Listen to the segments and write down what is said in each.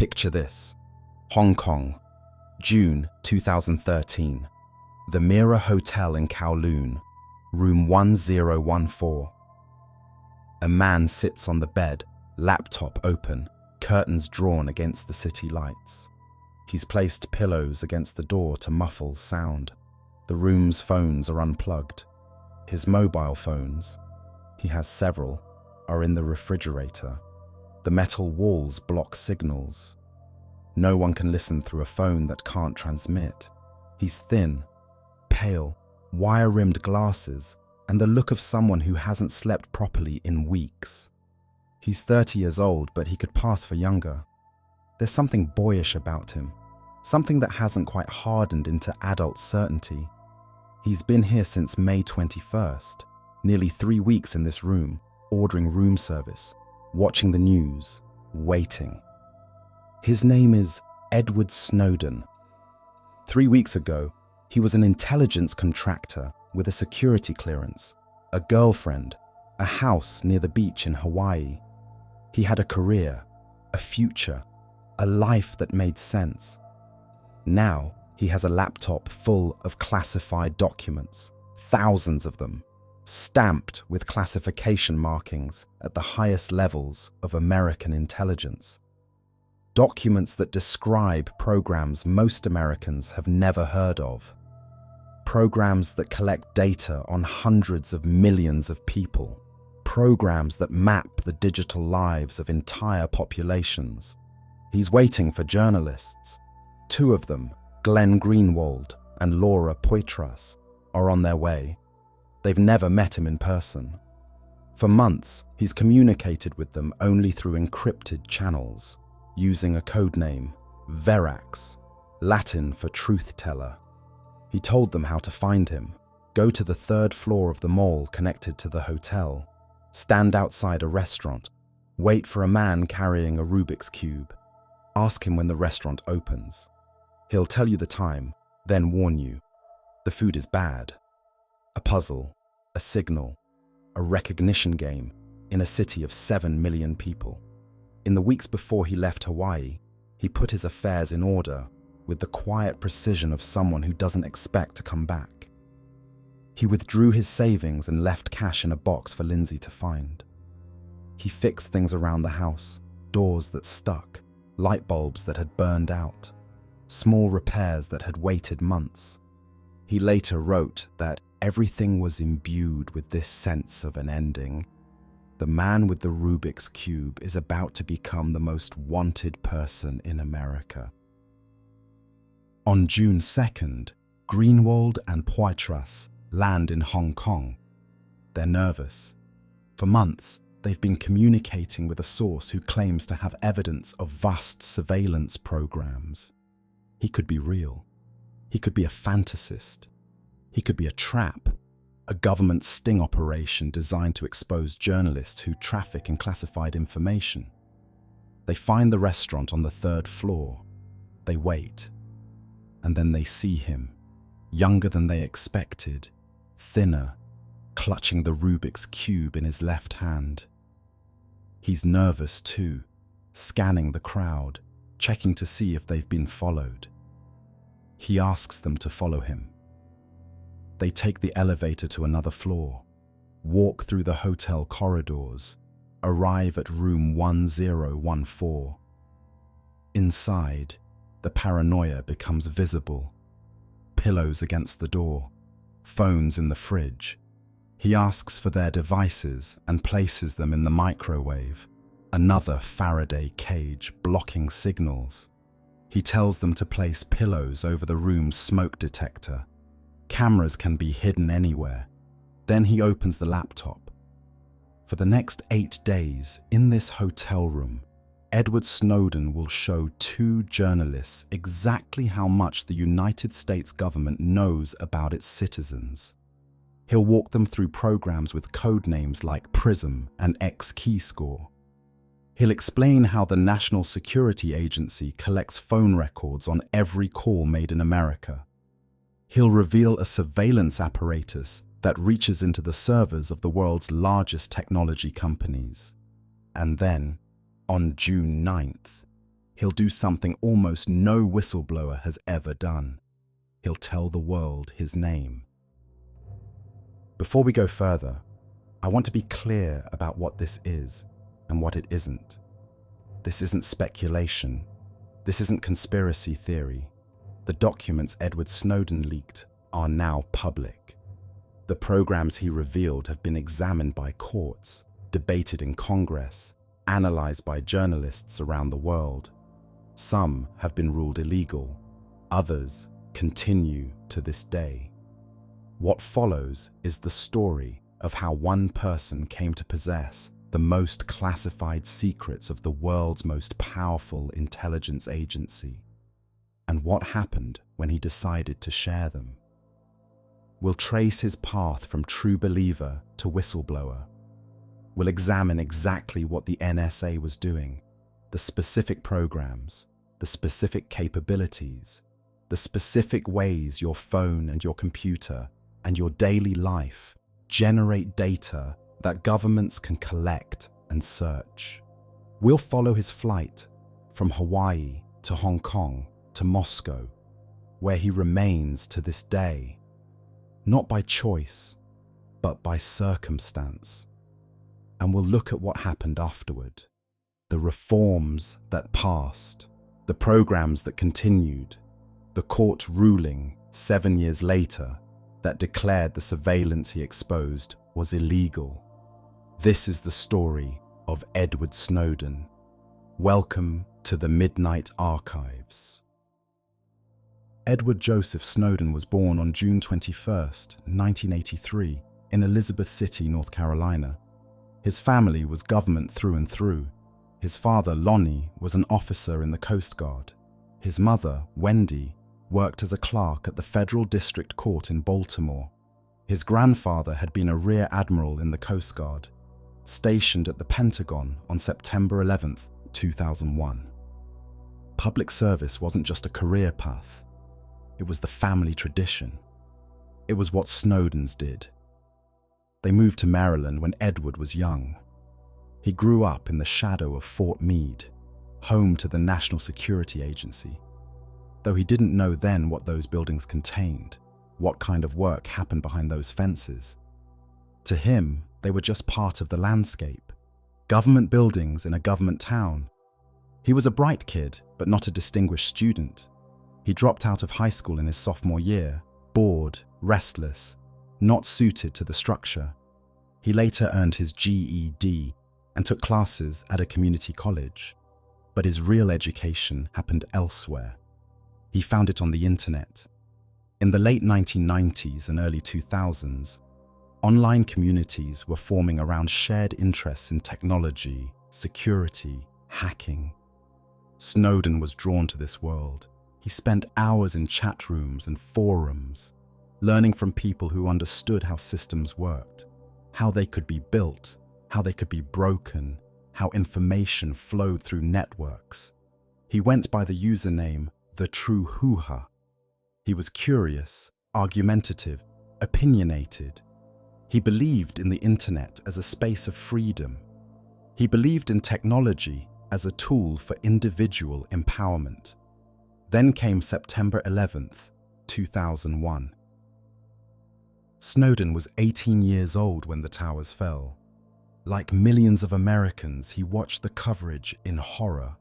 Picture this. Hong Kong, June 2013. The Mira Hotel in Kowloon, room 1014. A man sits on the bed, laptop open, curtains drawn against the city lights. He's placed pillows against the door to muffle sound. The room's phones are unplugged. His mobile phones, he has several, are in the refrigerator. The metal walls block signals. No one can listen through a phone that can't transmit. He's thin, pale, wire-rimmed glasses, and the look of someone who hasn't slept properly in weeks. He's 30 years old, but he could pass for younger. There's something boyish about him, something that hasn't quite hardened into adult certainty. He's been here since May 21st, nearly 3 weeks in this room, ordering room service, watching the news, waiting. His name is Edward Snowden. 3 weeks ago, he was an intelligence contractor with a security clearance, a girlfriend, a house near the beach in Hawaii. He had a career, a future, a life that made sense. Now, he has a laptop full of classified documents, thousands of them, stamped with classification markings at the highest levels of American intelligence. Documents that describe programs most Americans have never heard of. Programs that collect data on hundreds of millions of people. Programs that map the digital lives of entire populations. He's waiting for journalists. 2 of them, Glenn Greenwald and Laura Poitras, are on their way. They've never met him in person. For months, he's communicated with them only through encrypted channels, using a codename, Verax, Latin for truth teller. He told them how to find him. Go to the 3rd floor of the mall connected to the hotel. Stand outside a restaurant. Wait for a man carrying a Rubik's cube. Ask him when the restaurant opens. He'll tell you the time, then warn you. The food is bad. A puzzle, a signal, a recognition game in a city of 7 million people. In the weeks before he left Hawaii, he put his affairs in order with the quiet precision of someone who doesn't expect to come back. He withdrew his savings and left cash in a box for Lindsay to find. He fixed things around the house, doors that stuck, light bulbs that had burned out, small repairs that had waited months. He later wrote that everything was imbued with this sense of an ending. The man with the Rubik's Cube is about to become the most wanted person in America. On June 2nd, Greenwald and Poitras land in Hong Kong. They're nervous. For months, they've been communicating with a source who claims to have evidence of vast surveillance programs. He could be real. He could be a fantasist. He could be a trap, a government sting operation designed to expose journalists who traffic in classified information. They find the restaurant on the 3rd floor. They wait. And then they see him, younger than they expected, thinner, clutching the Rubik's Cube in his left hand. He's nervous too, scanning the crowd, checking to see if they've been followed. He asks them to follow him. They take the elevator to another floor, walk through the hotel corridors, arrive at room 1014. Inside, the paranoia becomes visible. Pillows against the door, phones in the fridge. He asks for their devices and places them in the microwave, another Faraday cage blocking signals. He tells them to place pillows over the room's smoke detector. Cameras can be hidden anywhere. Then he opens the laptop. For the next 8 days, in this hotel room, Edward Snowden will show 2 journalists exactly how much the United States government knows about its citizens. He'll walk them through programs with code names like PRISM and XKeyscore. He'll explain how the National Security Agency collects phone records on every call made in America. He'll reveal a surveillance apparatus that reaches into the servers of the world's largest technology companies. And then, on June 9th, He'll do something almost no whistleblower has ever done. He'll tell the world his name. Before we go further, I want to be clear about what this is and what it isn't. This isn't speculation. This isn't conspiracy theory. The documents Edward Snowden leaked are now public. The programs he revealed have been examined by courts, debated in Congress, analyzed by journalists around the world. Some have been ruled illegal. Others continue to this day. What follows is the story of how one person came to possess the most classified secrets of the world's most powerful intelligence agency, and what happened when he decided to share them. We'll trace his path from true believer to whistleblower. We'll examine exactly what the NSA was doing, the specific programs, the specific capabilities, the specific ways your phone and your computer and your daily life generate data that governments can collect and search. We'll follow his flight from Hawaii to Hong Kong to Moscow, where he remains to this day, not by choice, but by circumstance. And we'll look at what happened afterward, the reforms that passed, the programs that continued, the court ruling 7 years later that declared the surveillance he exposed was illegal. This is the story of Edward Snowden. Welcome to the Midnight Archives. Edward Joseph Snowden was born on June 21st, 1983, in Elizabeth City, North Carolina. His family was government through and through. His father, Lonnie, was an officer in the Coast Guard. His mother, Wendy, worked as a clerk at the Federal District Court in Baltimore. His grandfather had been a rear admiral in the Coast Guard, stationed at the Pentagon on September 11, 2001. Public service wasn't just a career path. It was the family tradition. It was what Snowdens did. They moved to Maryland when Edward was young. He grew up in the shadow of Fort Meade, home to the National Security Agency. Though he didn't know then what those buildings contained, what kind of work happened behind those fences. To him, they were just part of the landscape, government buildings in a government town. He was a bright kid, but not a distinguished student. He dropped out of high school in his sophomore year, bored, restless, not suited to the structure. He later earned his GED and took classes at a community college. But his real education happened elsewhere. He found it on the internet. In the late 1990s and early 2000s, online communities were forming around shared interests in technology, security, hacking. Snowden was drawn to this world. He spent hours in chat rooms and forums, learning from people who understood how systems worked, how they could be built, how they could be broken, how information flowed through networks. He went by the username The True Hoo-Ha. He was curious, argumentative, opinionated. He believed in the internet as a space of freedom. He believed in technology as a tool for individual empowerment. Then came September 11th, 2001. Snowden was 18 years old when the towers fell. Like millions of Americans, he watched the coverage in horror.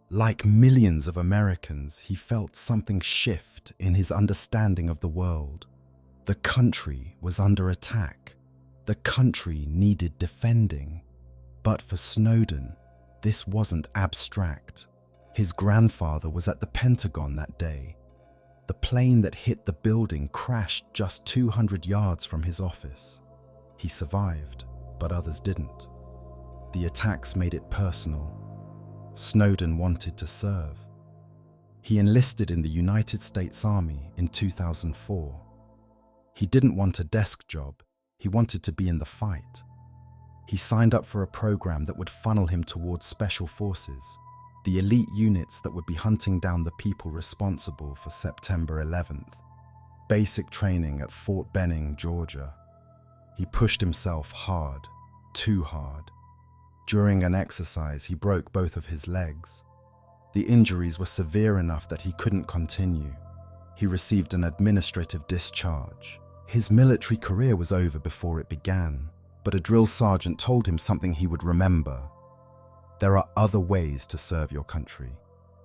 Like millions of Americans, he felt something shift in his understanding of the world. The country was under attack. The country needed defending. But for Snowden, this wasn't abstract. His grandfather was at the Pentagon that day. The plane that hit the building crashed just 200 yards from his office. He survived, but others didn't. The attacks made it personal. Snowden wanted to serve. He enlisted in the United States Army in 2004. He didn't want a desk job. He wanted to be in the fight. He signed up for a program that would funnel him towards special forces, the elite units that would be hunting down the people responsible for September 11th. Basic training at Fort Benning, Georgia. He pushed himself hard, too hard. During an exercise, he broke both of his legs. The injuries were severe enough that he couldn't continue. He received an administrative discharge. His military career was over before it began, but a drill sergeant told him something he would remember. There are other ways to serve your country.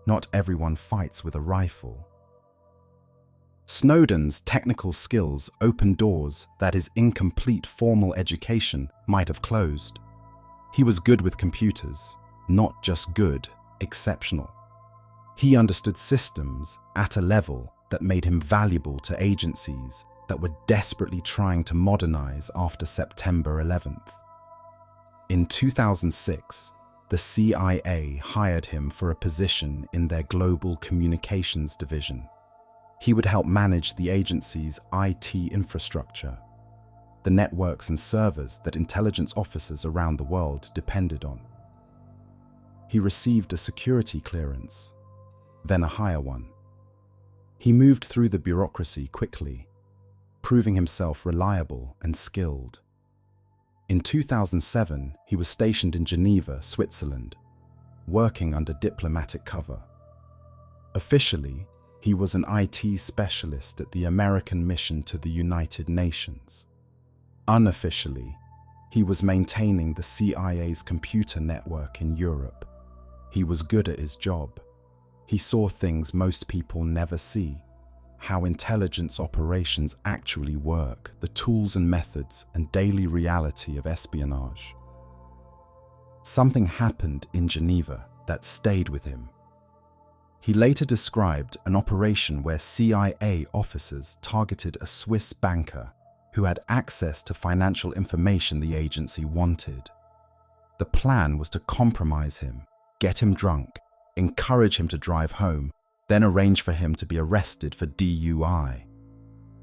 Not everyone fights with a rifle. Snowden's technical skills opened doors that his incomplete formal education might have closed. He was good with computers, not just good, exceptional. He understood systems at a level that made him valuable to agencies that were desperately trying to modernize after September 11th. In 2006, the CIA hired him for a position in their Global Communications Division. He would help manage the agency's IT infrastructure, the networks and servers that intelligence officers around the world depended on. He received a security clearance, then a higher one. He moved through the bureaucracy quickly, proving himself reliable and skilled. In 2007, he was stationed in Geneva, Switzerland, working under diplomatic cover. Officially, he was an IT specialist at the American mission to the United Nations. Unofficially, he was maintaining the CIA's computer network in Europe. He was good at his job. He saw things most people never see, how intelligence operations actually work, the tools and methods and daily reality of espionage. Something happened in Geneva that stayed with him. He later described an operation where CIA officers targeted a Swiss banker who had access to financial information the agency wanted. The plan was to compromise him, get him drunk, encourage him to drive home, then arrange for him to be arrested for DUI.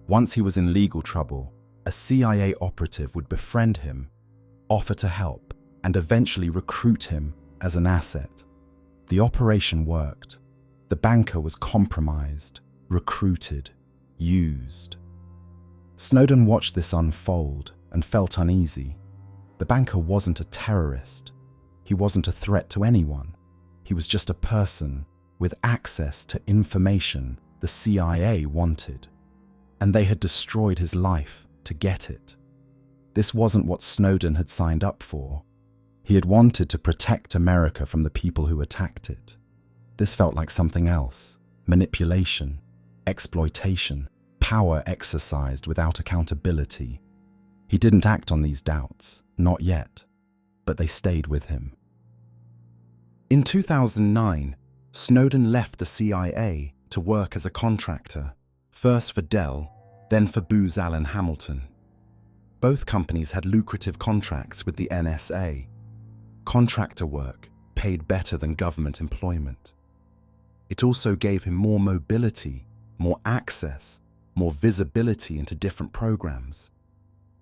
Once he was in legal trouble, a CIA operative would befriend him, offer to help, and eventually recruit him as an asset. The operation worked. The banker was compromised, recruited, used. Snowden watched this unfold and felt uneasy. The banker wasn't a terrorist. He wasn't a threat to anyone. He was just a person with access to information the CIA wanted, and they had destroyed his life to get it. This wasn't what Snowden had signed up for. He had wanted to protect America from the people who attacked it. This felt like something else: manipulation, exploitation, power exercised without accountability. He didn't act on these doubts, not yet, but they stayed with him. In 2009, Snowden left the CIA to work as a contractor, first for Dell, then for Booz Allen Hamilton. Both companies had lucrative contracts with the NSA. Contractor work paid better than government employment. It also gave him more mobility, more access, more visibility into different programs.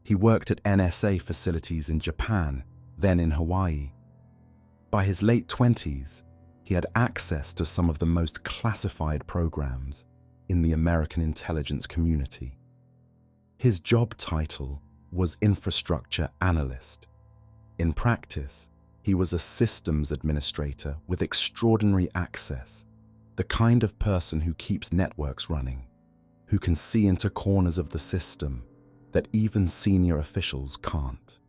He worked at NSA facilities in Japan, then in Hawaii. By his late 20s, he had access to some of the most classified programs in the American intelligence community. His job title was Infrastructure Analyst. In practice, he was a systems administrator with extraordinary access, the kind of person who keeps networks running, who can see into corners of the system that even senior officials can't.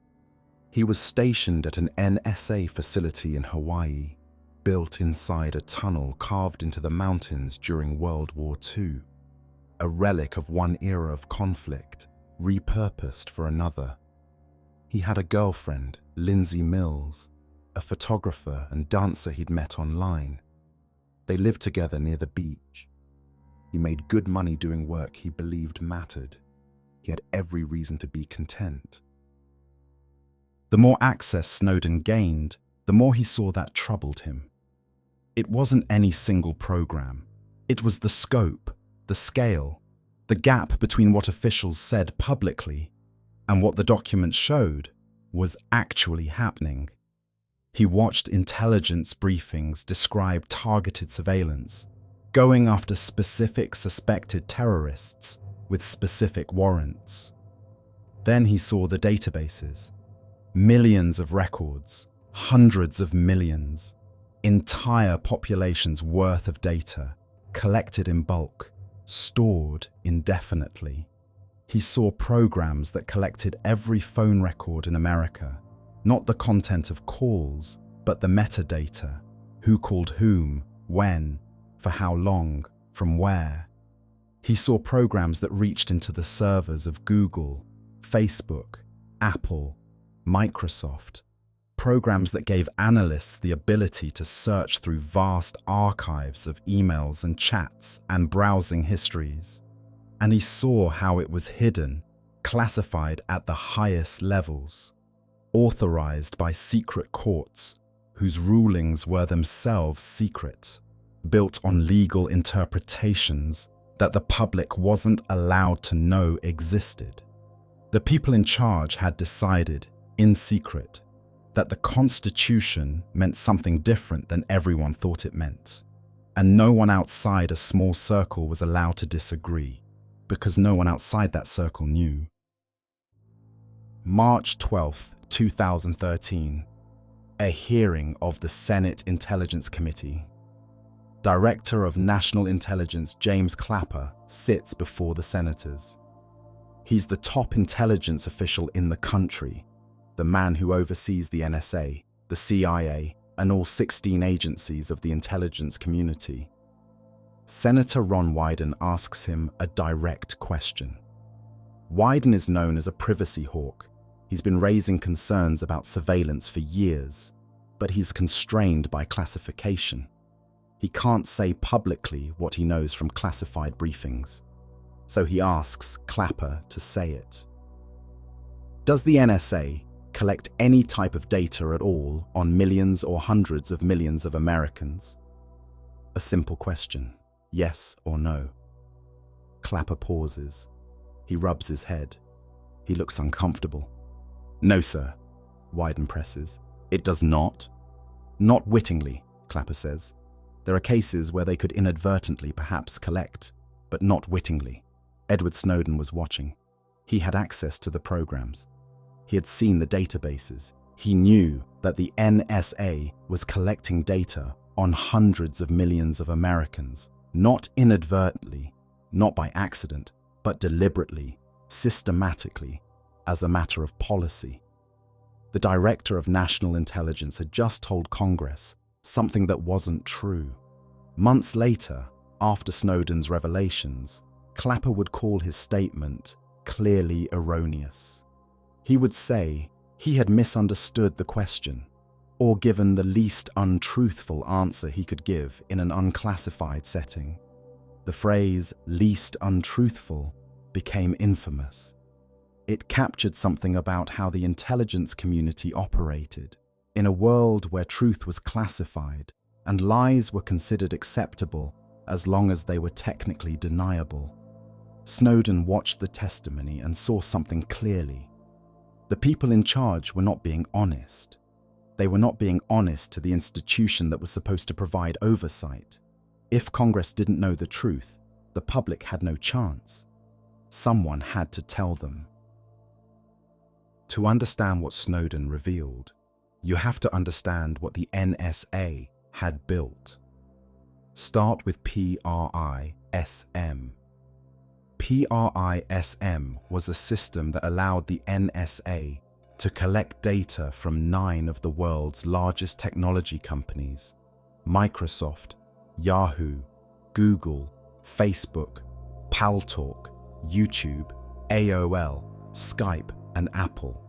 He was stationed at an NSA facility in Hawaii, built inside a tunnel carved into the mountains during World War II, a relic of one era of conflict, repurposed for another. He had a girlfriend, Lindsay Mills, a photographer and dancer he'd met online. They lived together near the beach. He made good money doing work he believed mattered. He had every reason to be content. The more access Snowden gained, the more he saw that troubled him. It wasn't any single program. It was the scope, the scale, the gap between what officials said publicly and what the documents showed was actually happening. He watched intelligence briefings describe targeted surveillance, going after specific suspected terrorists with specific warrants. Then he saw the databases, millions of records, hundreds of millions, Entire populations' worth of data, collected in bulk, stored indefinitely. He saw programs that collected every phone record in America, not the content of calls, but the metadata, who called whom, when, for how long, from where. He saw programs that reached into the servers of Google, Facebook, Apple, Microsoft, programs that gave analysts the ability to search through vast archives of emails and chats and browsing histories. And he saw how it was hidden, classified at the highest levels, authorized by secret courts whose rulings were themselves secret, built on legal interpretations that the public wasn't allowed to know existed. The people in charge had decided, in secret, that the Constitution meant something different than everyone thought it meant, and no one outside a small circle was allowed to disagree, because no one outside that circle knew. March 12, 2013, a hearing of the Senate Intelligence Committee. Director of National Intelligence James Clapper sits before the senators. He's the top intelligence official in the country, the man who oversees the NSA, the CIA, and all 16 agencies of the intelligence community. Senator Ron Wyden asks him a direct question. Wyden is known as a privacy hawk. He's been raising concerns about surveillance for years, but he's constrained by classification. He can't say publicly what he knows from classified briefings, so he asks Clapper to say it. Does the NSA collect any type of data at all on millions or hundreds of millions of Americans? A simple question, yes or no. Clapper pauses. He rubs his head. He looks uncomfortable. No, sir, Wyden presses. It does not. Not wittingly, Clapper says. There are cases where they could inadvertently perhaps collect, but not wittingly. Edward Snowden was watching. He had access to the programs. He had seen the databases. He knew that the NSA was collecting data on hundreds of millions of Americans, not inadvertently, not by accident, but deliberately, systematically, as a matter of policy. The Director of National Intelligence had just told Congress something that wasn't true. Months later, after Snowden's revelations, Clapper would call his statement clearly erroneous. He would say he had misunderstood the question, or given the least untruthful answer he could give in an unclassified setting. The phrase least untruthful became infamous. It captured something about how the intelligence community operated in a world where truth was classified and lies were considered acceptable as long as they were technically deniable. Snowden watched the testimony and saw something clearly. The people in charge were not being honest. They were not being honest to the institution that was supposed to provide oversight. If Congress didn't know the truth, the public had no chance. Someone had to tell them. To understand what Snowden revealed, you have to understand what the NSA had built. Start with PRISM. PRISM was a system that allowed the NSA to collect data from 9 of the world's largest technology companies: Microsoft, Yahoo, Google, Facebook, Paltalk, YouTube, AOL, Skype, and Apple.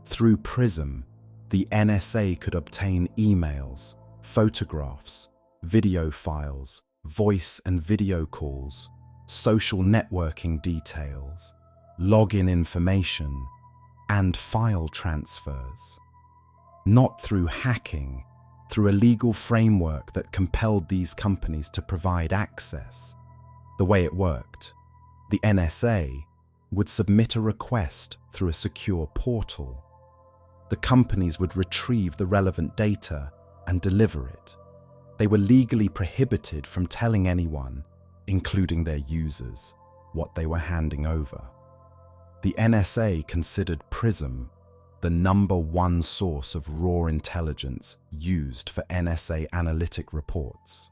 Through PRISM, the NSA could obtain emails, photographs, video files, voice and video calls, social networking details, login information, and file transfers. Not through hacking, through a legal framework that compelled these companies to provide access. The way it worked, the NSA would submit a request through a secure portal. The companies would retrieve the relevant data and deliver it. They were legally prohibited from telling anyone, including their users, what they were handing over. The NSA considered PRISM the #1 source of raw intelligence used for NSA analytic reports.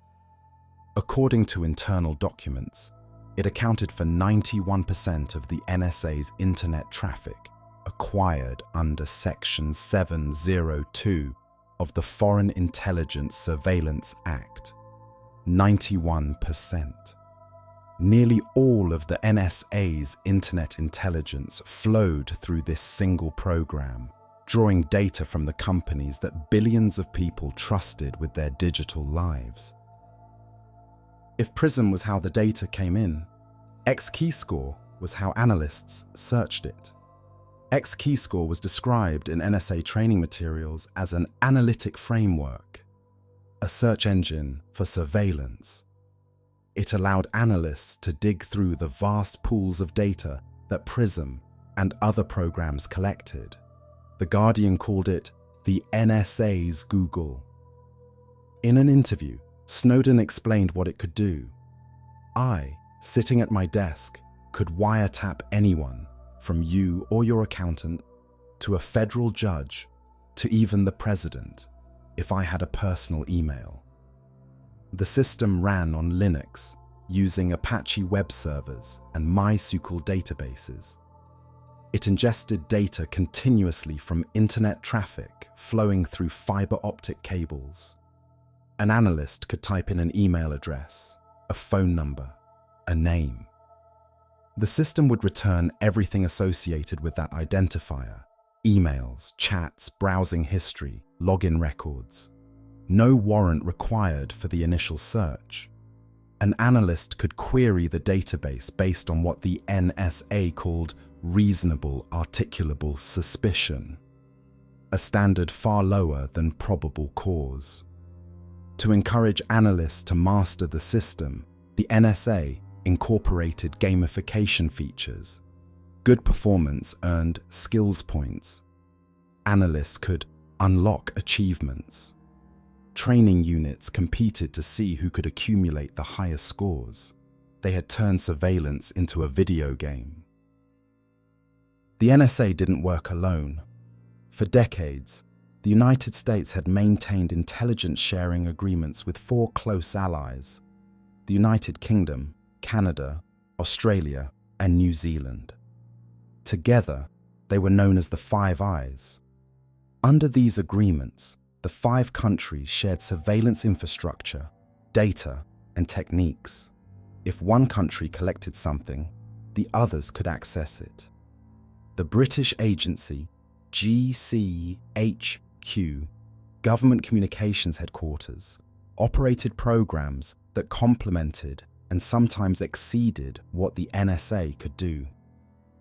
According to internal documents, it accounted for 91% of the NSA's internet traffic acquired under Section 702 of the Foreign Intelligence Surveillance Act. 91%. Nearly all of the NSA's internet intelligence flowed through this single program, drawing data from the companies that billions of people trusted with their digital lives. If PRISM was how the data came in, XKeyscore was how analysts searched it. XKeyscore was described in NSA training materials as an analytic framework, a search engine for surveillance. It allowed analysts to dig through the vast pools of data that PRISM and other programs collected. The Guardian called it the NSA's Google. In an interview, Snowden explained what it could do. I, sitting at my desk, could wiretap anyone, from you or your accountant, to a federal judge, to even the president, if I had a personal email. The system ran on Linux, using Apache web servers and MySQL databases. It ingested data continuously from internet traffic flowing through fiber optic cables. An analyst could type in an email address, a phone number, a name. The system would return everything associated with that identifier: emails, chats, browsing history, login records. No warrant required for the initial search. An analyst could query the database based on what the NSA called reasonable articulable suspicion, a standard far lower than probable cause. To encourage analysts to master the system, the NSA incorporated gamification features. Good performance earned skills points. Analysts could unlock achievements. Training units competed to see who could accumulate the highest scores. They had turned surveillance into a video game. The NSA didn't work alone. For decades, the United States had maintained intelligence sharing agreements with 4 close allies: the United Kingdom, Canada, Australia, and New Zealand. Together, they were known as the Five Eyes. Under these agreements, the 5 countries shared surveillance infrastructure, data, and techniques. If one country collected something, the others could access it. The British agency GCHQ, Government Communications Headquarters, operated programs that complemented and sometimes exceeded what the NSA could do.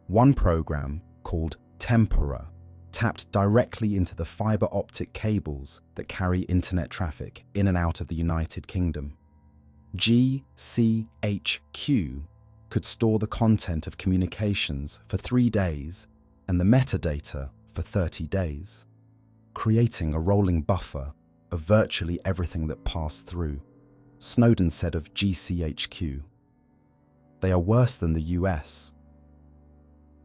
One program, called Tempora, tapped directly into the fiber optic cables that carry internet traffic in and out of the United Kingdom. GCHQ could store the content of communications for 3 days and the metadata for 30 days, creating a rolling buffer of virtually everything that passed through. Snowden said of GCHQ, "They are worse than the US."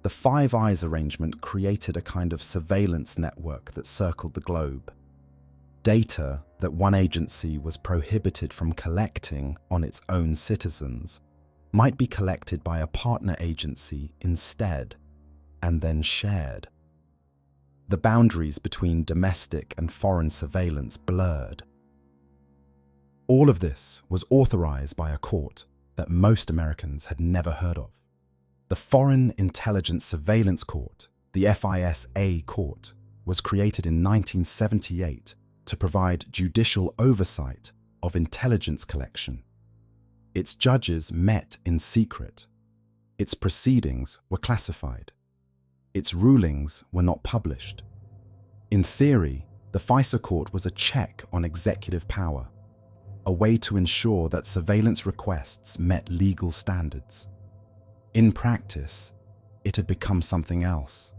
The Five Eyes arrangement created a kind of surveillance network that circled the globe. Data that one agency was prohibited from collecting on its own citizens might be collected by a partner agency instead, and then shared. The boundaries between domestic and foreign surveillance blurred. All of this was authorized by a court that most Americans had never heard of. The Foreign Intelligence Surveillance Court, the FISA Court, was created in 1978 to provide judicial oversight of intelligence collection. Its judges met in secret. Its proceedings were classified. Its rulings were not published. In theory, the FISA Court was a check on executive power, a way to ensure that surveillance requests met legal standards. In practice, it had become something else.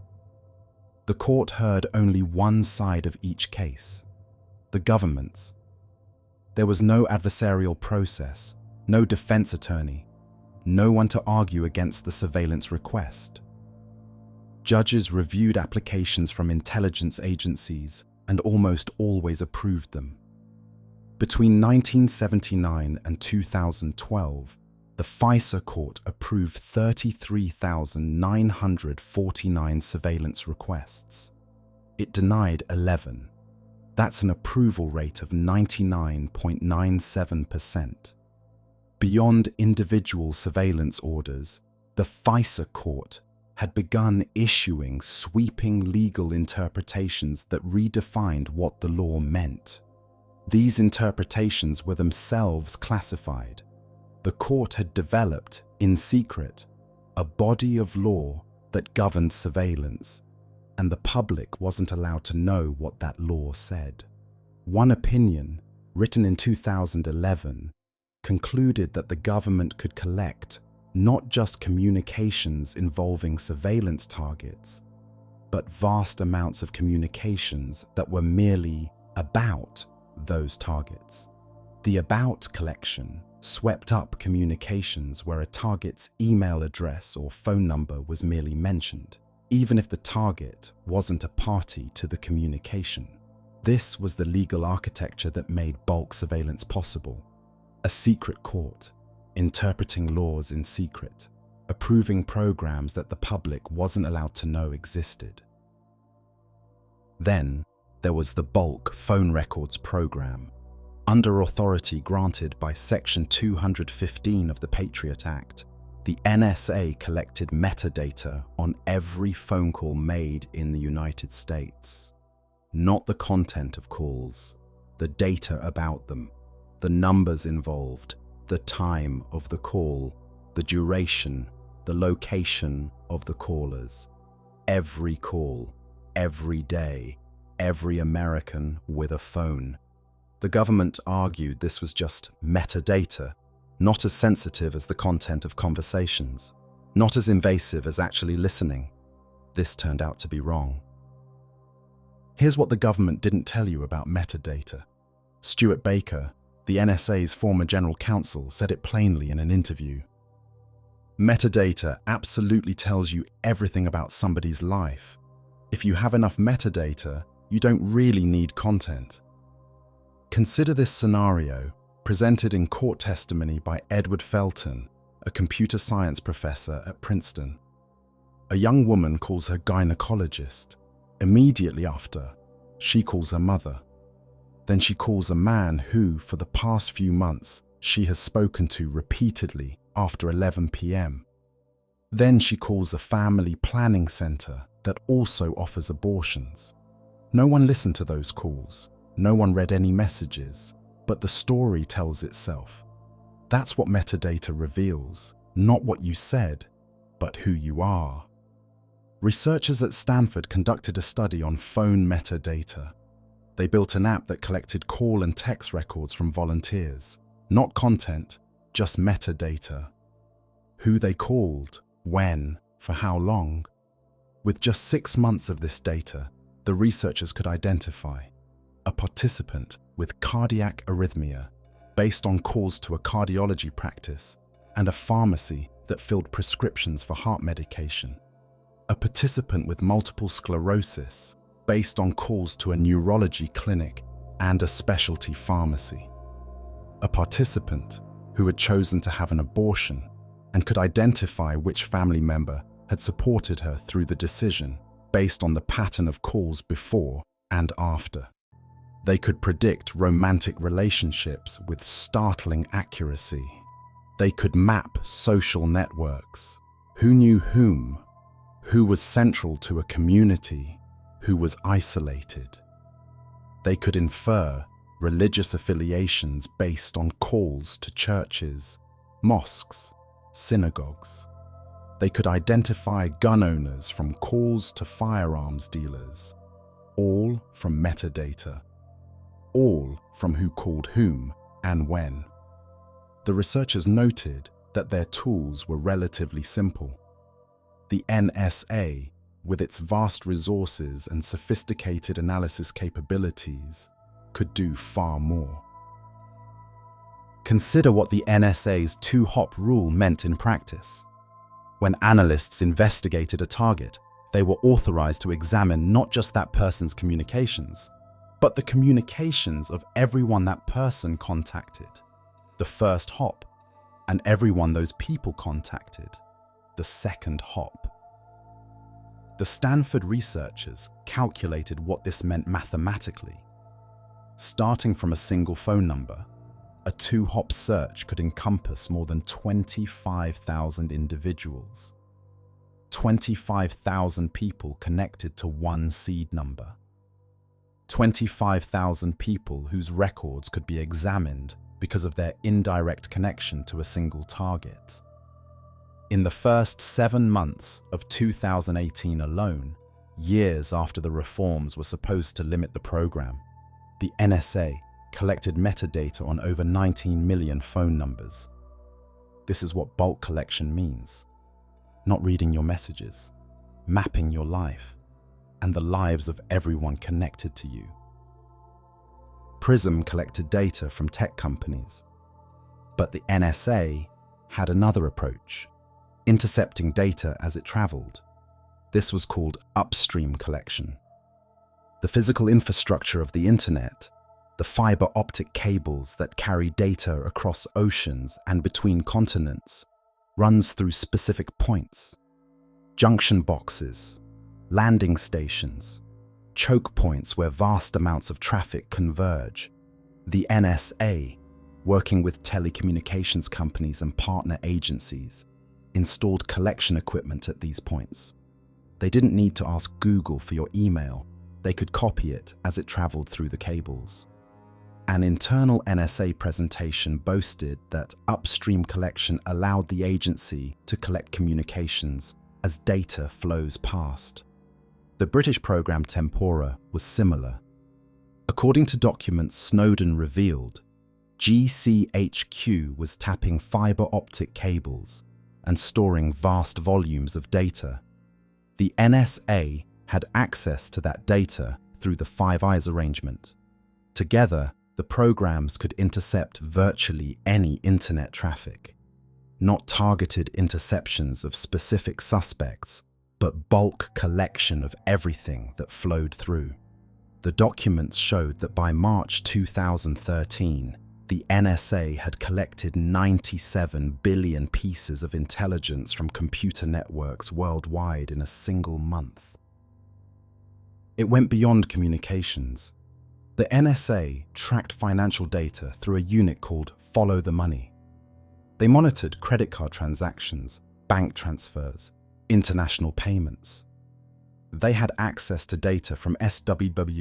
The court heard only one side of each case, the government's. There was no adversarial process, no defense attorney, no one to argue against the surveillance request. Judges reviewed applications from intelligence agencies and almost always approved them. Between 1979 and 2012, the FISA court approved 33,949 surveillance requests. It denied 11. That's an approval rate of 99.97%. Beyond individual surveillance orders, the FISA court had begun issuing sweeping legal interpretations that redefined what the law meant. These interpretations were themselves classified. The court had developed, in secret, a body of law that governed surveillance, and the public wasn't allowed to know what that law said. One opinion, written in 2011, concluded that the government could collect not just communications involving surveillance targets, but vast amounts of communications that were merely about those targets. The about collection swept up communications where a target's email address or phone number was merely mentioned, even if the target wasn't a party to the communication. This was the legal architecture that made bulk surveillance possible. A secret court, interpreting laws in secret, approving programs that the public wasn't allowed to know existed. Then there was the bulk phone records program, under authority granted by Section 215 of the Patriot Act. The NSA collected metadata on every phone call made in the United States. Not the content of calls, the data about them, the numbers involved, the time of the call, the duration, the location of the callers. Every call, every day, every American with a phone. The government argued this was just metadata, not as sensitive as the content of conversations, not as invasive as actually listening. This turned out to be wrong. Here's what the government didn't tell you about metadata. Stuart Baker, the NSA's former general counsel, said it plainly in an interview. Metadata absolutely tells you everything about somebody's life. If you have enough metadata, you don't really need content. Consider this scenario, presented in court testimony by Edward Felton, a computer science professor at Princeton. A young woman calls her gynecologist. Immediately after, she calls her mother. Then she calls a man who, for the past few months, she has spoken to repeatedly after 11 p.m. Then she calls a family planning center that also offers abortions. No one listened to those calls. No one read any messages, but the story tells itself. That's what metadata reveals, not what you said, but who you are. Researchers at Stanford conducted a study on phone metadata. They built an app that collected call and text records from volunteers, not content, just metadata. Who they called, when, for how long. With just 6 months of this data, the researchers could identify a participant with cardiac arrhythmia based on calls to a cardiology practice and a pharmacy that filled prescriptions for heart medication. A participant with multiple sclerosis based on calls to a neurology clinic and a specialty pharmacy. A participant who had chosen to have an abortion and could identify which family member had supported her through the decision based on the pattern of calls before and after. They could predict romantic relationships with startling accuracy. They could map social networks. Who knew whom? Who was central to a community? Who was isolated? They could infer religious affiliations based on calls to churches, mosques, synagogues. They could identify gun owners from calls to firearms dealers, all from metadata, all from who called whom and when. The researchers noted that their tools were relatively simple. The NSA, with its vast resources and sophisticated analysis capabilities, could do far more. Consider what the NSA's two-hop rule meant in practice. When analysts investigated a target, They were authorized to examine not just that person's communications, but the communications of everyone that person contacted, the first hop, and everyone those people contacted, the second hop. The Stanford researchers calculated what this meant mathematically. Starting from a single phone number, a two-hop search could encompass more than 25,000 individuals. 25,000 people connected to one seed number. 25,000 people whose records could be examined because of their indirect connection to a single target. In the first 7 months of 2018 alone, years after the reforms were supposed to limit the program, the NSA collected metadata on over 19 million phone numbers. This is what bulk collection means. Not reading your messages, mapping your life, and the lives of everyone connected to you. PRISM collected data from tech companies, but the NSA had another approach, intercepting data as it traveled. This was called upstream collection. The physical infrastructure of the internet, the fiber optic cables that carry data across oceans and between continents, runs through specific points, junction boxes, landing stations, choke points where vast amounts of traffic converge. The NSA, working with telecommunications companies and partner agencies, installed collection equipment at these points. They didn't need to ask Google for your email. They could copy it as it traveled through the cables. An internal NSA presentation boasted that upstream collection allowed the agency to collect communications as data flows past. The British program Tempora was similar. According to documents Snowden revealed, GCHQ was tapping fiber optic cables and storing vast volumes of data. The NSA had access to that data through the Five Eyes arrangement. Together, the programs could intercept virtually any internet traffic. Not targeted interceptions of specific suspects, but bulk collection of everything that flowed through. The documents showed that by March 2013, the NSA had collected 97 billion pieces of intelligence from computer networks worldwide in a single month. It went beyond communications. The NSA tracked financial data through a unit called Follow the Money. They monitored credit card transactions, bank transfers, international payments. They had access to data from SWWIFT,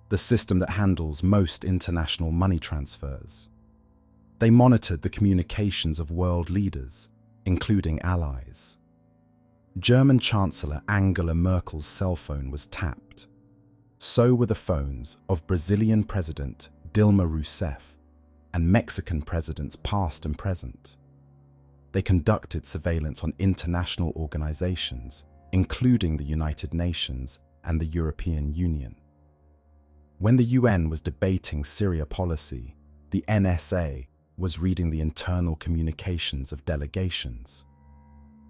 the system that handles most international money transfers. They monitored the communications of world leaders, including allies. German Chancellor Angela Merkel's cell phone was tapped. So were the phones of Brazilian President Dilma Rousseff and Mexican presidents past and present. They conducted surveillance on international organizations, including the United Nations and the European Union. When the UN was debating Syria policy, the NSA was reading the internal communications of delegations.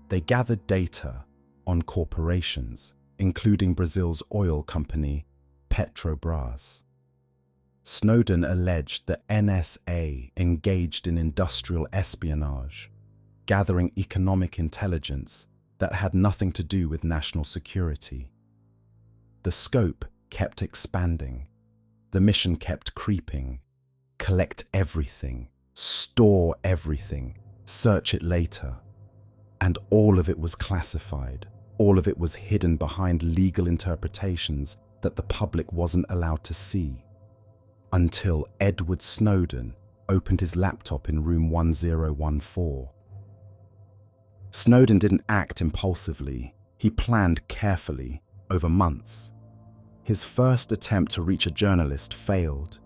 They gathered data on corporations, including Brazil's oil company, Petrobras. Snowden alleged the NSA engaged in industrial espionage, gathering economic intelligence that had nothing to do with national security. The scope kept expanding. The mission kept creeping. Collect everything, store everything, search it later. And all of it was classified. All of it was hidden behind legal interpretations that the public wasn't allowed to see. Until Edward Snowden opened his laptop in room 1014. Snowden didn't act impulsively. He planned carefully over months. His first attempt to reach a journalist failed.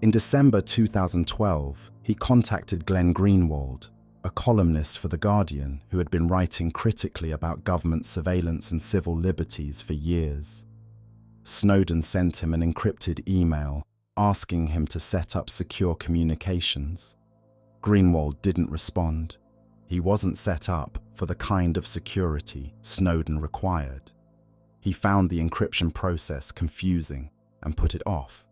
In December 2012, he contacted Glenn Greenwald, a columnist for The Guardian who had been writing critically about government surveillance and civil liberties for years. Snowden sent him an encrypted email asking him to set up secure communications. Greenwald didn't respond. He wasn't set up for the kind of security Snowden required. He found the encryption process confusing and put it off.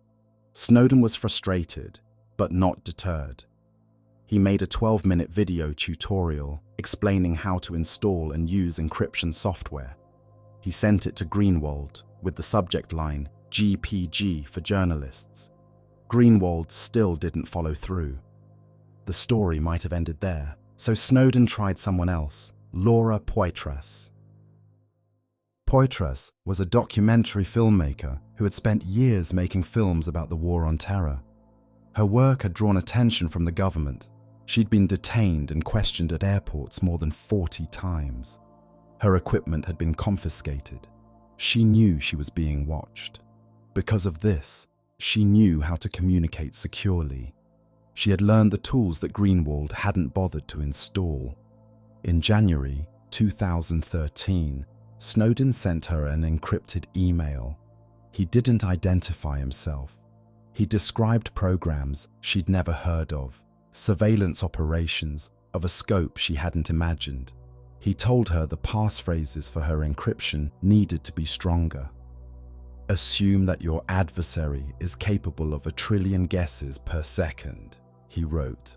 Snowden was frustrated, but not deterred. He made a 12-minute video tutorial explaining how to install and use encryption software. He sent it to Greenwald with the subject line, GPG for journalists. Greenwald still didn't follow through. The story might have ended there, so Snowden tried someone else, Laura Poitras. Poitras was a documentary filmmaker who had spent years making films about the war on terror. Her work had drawn attention from the government. She'd been detained and questioned at airports more than 40 times. Her equipment had been confiscated. She knew she was being watched. Because of this, she knew how to communicate securely. She had learned the tools that Greenwald hadn't bothered to install. In January 2013, Snowden sent her an encrypted email. He didn't identify himself. He described programs she'd never heard of, surveillance operations of a scope she hadn't imagined. He told her the passphrases for her encryption needed to be stronger. Assume that your adversary is capable of 1 trillion guesses per second, he wrote.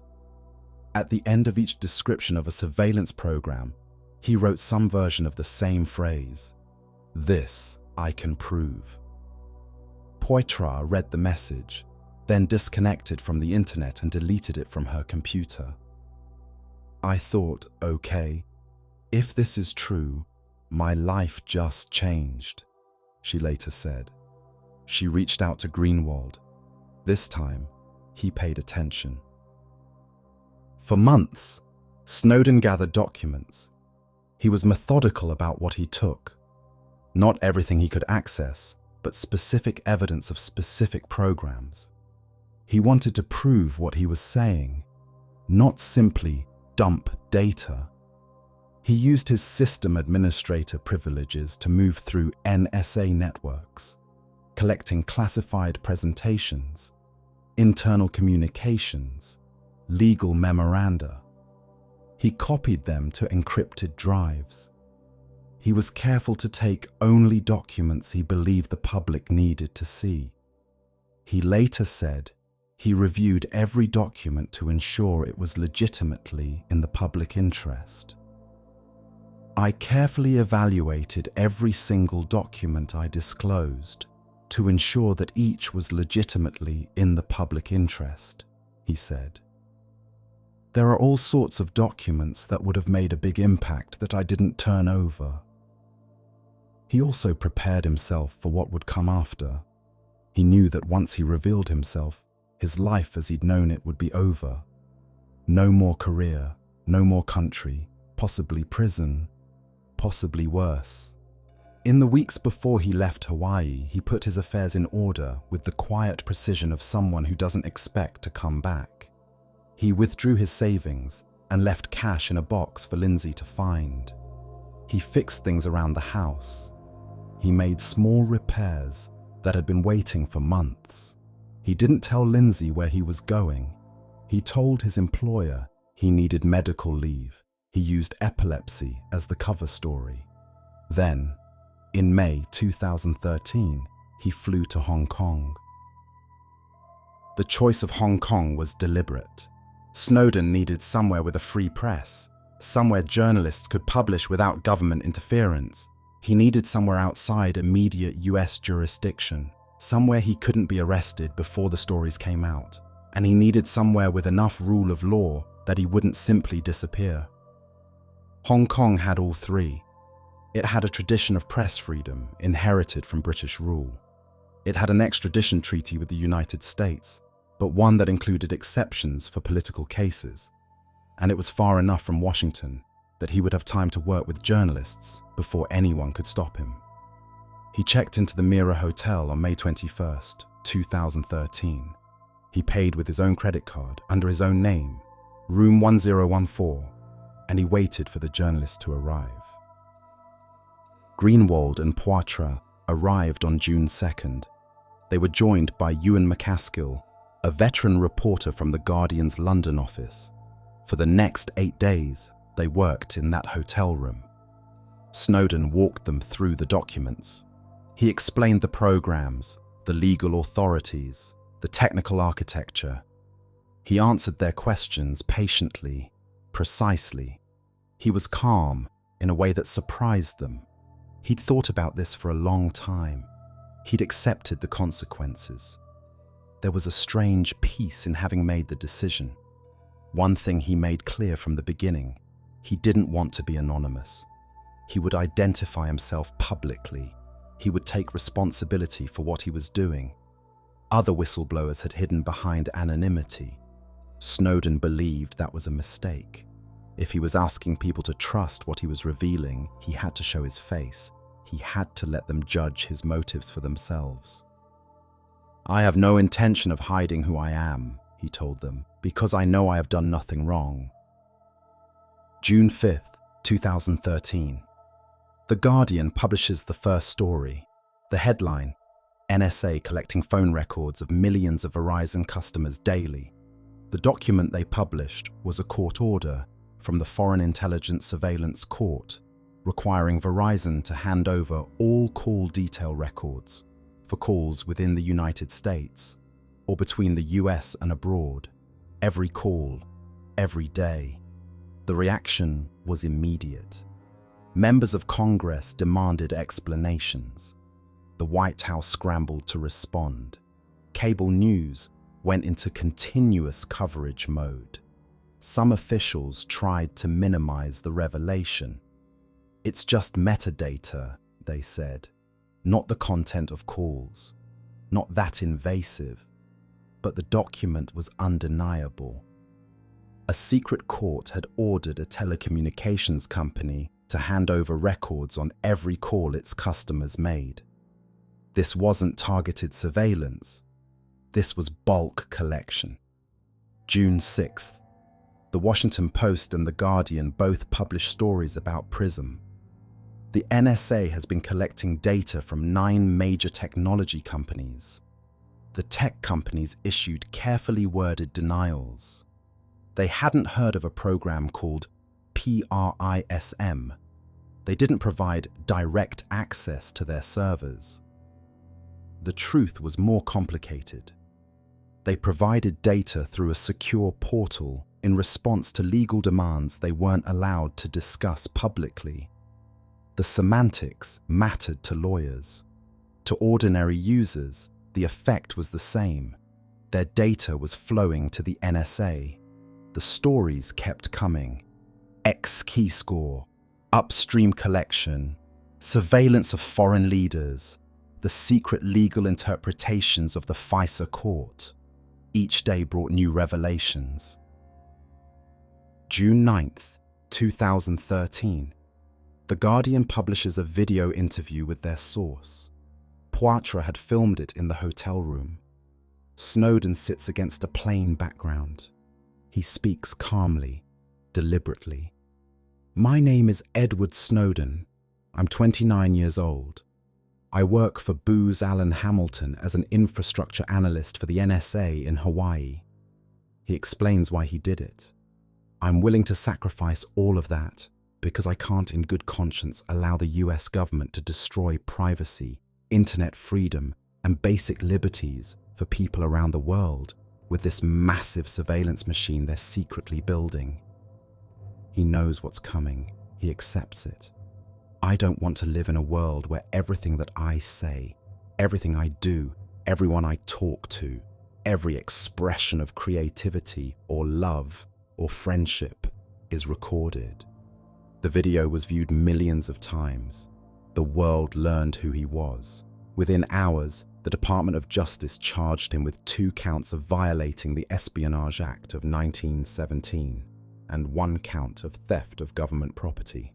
At the end of each description of a surveillance program, he wrote some version of the same phrase. This I can prove. Poitras read the message, then disconnected from the internet and deleted it from her computer. I thought, okay, if this is true, my life just changed, she later said. She reached out to Greenwald. This time, he paid attention. For months, Snowden gathered documents. He was methodical about what he took. Not everything he could access, but specific evidence of specific programs. He wanted to prove what he was saying, not simply dump data. He used his system administrator privileges to move through NSA networks, collecting classified presentations, internal communications, legal memoranda. He copied them to encrypted drives. He was careful to take only documents he believed the public needed to see. He later said he reviewed every document to ensure it was legitimately in the public interest. I carefully evaluated every single document I disclosed to ensure that each was legitimately in the public interest, he said. There are all sorts of documents that would have made a big impact that I didn't turn over. He also prepared himself for what would come after. He knew that once he revealed himself, his life as he'd known it would be over. No more career, no more country, possibly prison, possibly worse. In the weeks before he left Hawaii, he put his affairs in order with the quiet precision of someone who doesn't expect to come back. He withdrew his savings and left cash in a box for Lindsay to find. He fixed things around the house. He made small repairs that had been waiting for months. He didn't tell Lindsay where he was going. He told his employer he needed medical leave. He used epilepsy as the cover story. Then, in May 2013, he flew to Hong Kong. The choice of Hong Kong was deliberate. Snowden needed somewhere with a free press, somewhere journalists could publish without government interference. He needed somewhere outside immediate US jurisdiction, somewhere he couldn't be arrested before the stories came out, and he needed somewhere with enough rule of law that he wouldn't simply disappear. Hong Kong had all three. It had a tradition of press freedom inherited from British rule. It had an extradition treaty with the United States, but one that included exceptions for political cases. And it was far enough from Washington that he would have time to work with journalists before anyone could stop him. He checked into the Mira Hotel on May 21st, 2013. He paid with his own credit card under his own name, room 1014, and he waited for the journalist to arrive. Greenwald and Poitras arrived on June 2nd. They were joined by Ewan McCaskill, a veteran reporter from The Guardian's London office. For the next 8 days, They worked in that hotel room. Snowden walked them through the documents. He explained the programs, the legal authorities, the technical architecture. He answered their questions patiently, precisely. He was calm in a way that surprised them. He'd thought about this for a long time. He'd accepted the consequences. There was a strange peace in having made the decision. One thing he made clear from the beginning: he didn't want to be anonymous. He would identify himself publicly. He would take responsibility for what he was doing. Other whistleblowers had hidden behind anonymity. Snowden believed that was a mistake. If he was asking people to trust what he was revealing, he had to show his face. He had to let them judge his motives for themselves. "I have no intention of hiding who I am," he told them, "because I know I have done nothing wrong." June 5th, 2013. The Guardian publishes the first story. The headline: NSA collecting phone records of millions of Verizon customers daily. The document they published was a court order from the Foreign Intelligence Surveillance Court, requiring Verizon to hand over all call detail records for calls within the United States or between the US and abroad, every call, every day. The reaction was immediate. Members of Congress demanded explanations. The White House scrambled to respond. Cable news went into continuous coverage mode. Some officials tried to minimize the revelation. "It's just metadata," they said, "not the content of calls, not that invasive." But the document was undeniable. A secret court had ordered a telecommunications company to hand over records on every call its customers made. This wasn't targeted surveillance. This was bulk collection. June 6th. The Washington Post and The Guardian both published stories about PRISM. The NSA has been collecting data from 9 major technology companies. The tech companies issued carefully worded denials. They hadn't heard of a program called PRISM. They didn't provide direct access to their servers. The truth was more complicated. They provided data through a secure portal in response to legal demands they weren't allowed to discuss publicly. The semantics mattered to lawyers. To ordinary users, the effect was the same. Their data was flowing to the NSA. The stories kept coming. XKeyscore, upstream collection, surveillance of foreign leaders, the secret legal interpretations of the FISA court. Each day brought new revelations. June 9th, 2013. The Guardian publishes a video interview with their source. Poitras had filmed it in the hotel room. Snowden sits against a plain background. He speaks calmly, deliberately. "My name is Edward Snowden. I'm 29 years old. I work for Booz Allen Hamilton as an infrastructure analyst for the NSA in Hawaii." He explains why he did it. "I'm willing to sacrifice all of that because I can't in good conscience allow the US government to destroy privacy, internet freedom, and basic liberties for people around the world with this massive surveillance machine they're secretly building." He knows what's coming. He accepts it. "I don't want to live in a world where everything that I say, everything I do, everyone I talk to, every expression of creativity or love or friendship is recorded." The video was viewed millions of times. The world learned who he was. Within hours, the Department of Justice charged him with 2 counts of violating the Espionage Act of 1917 and 1 count of theft of government property.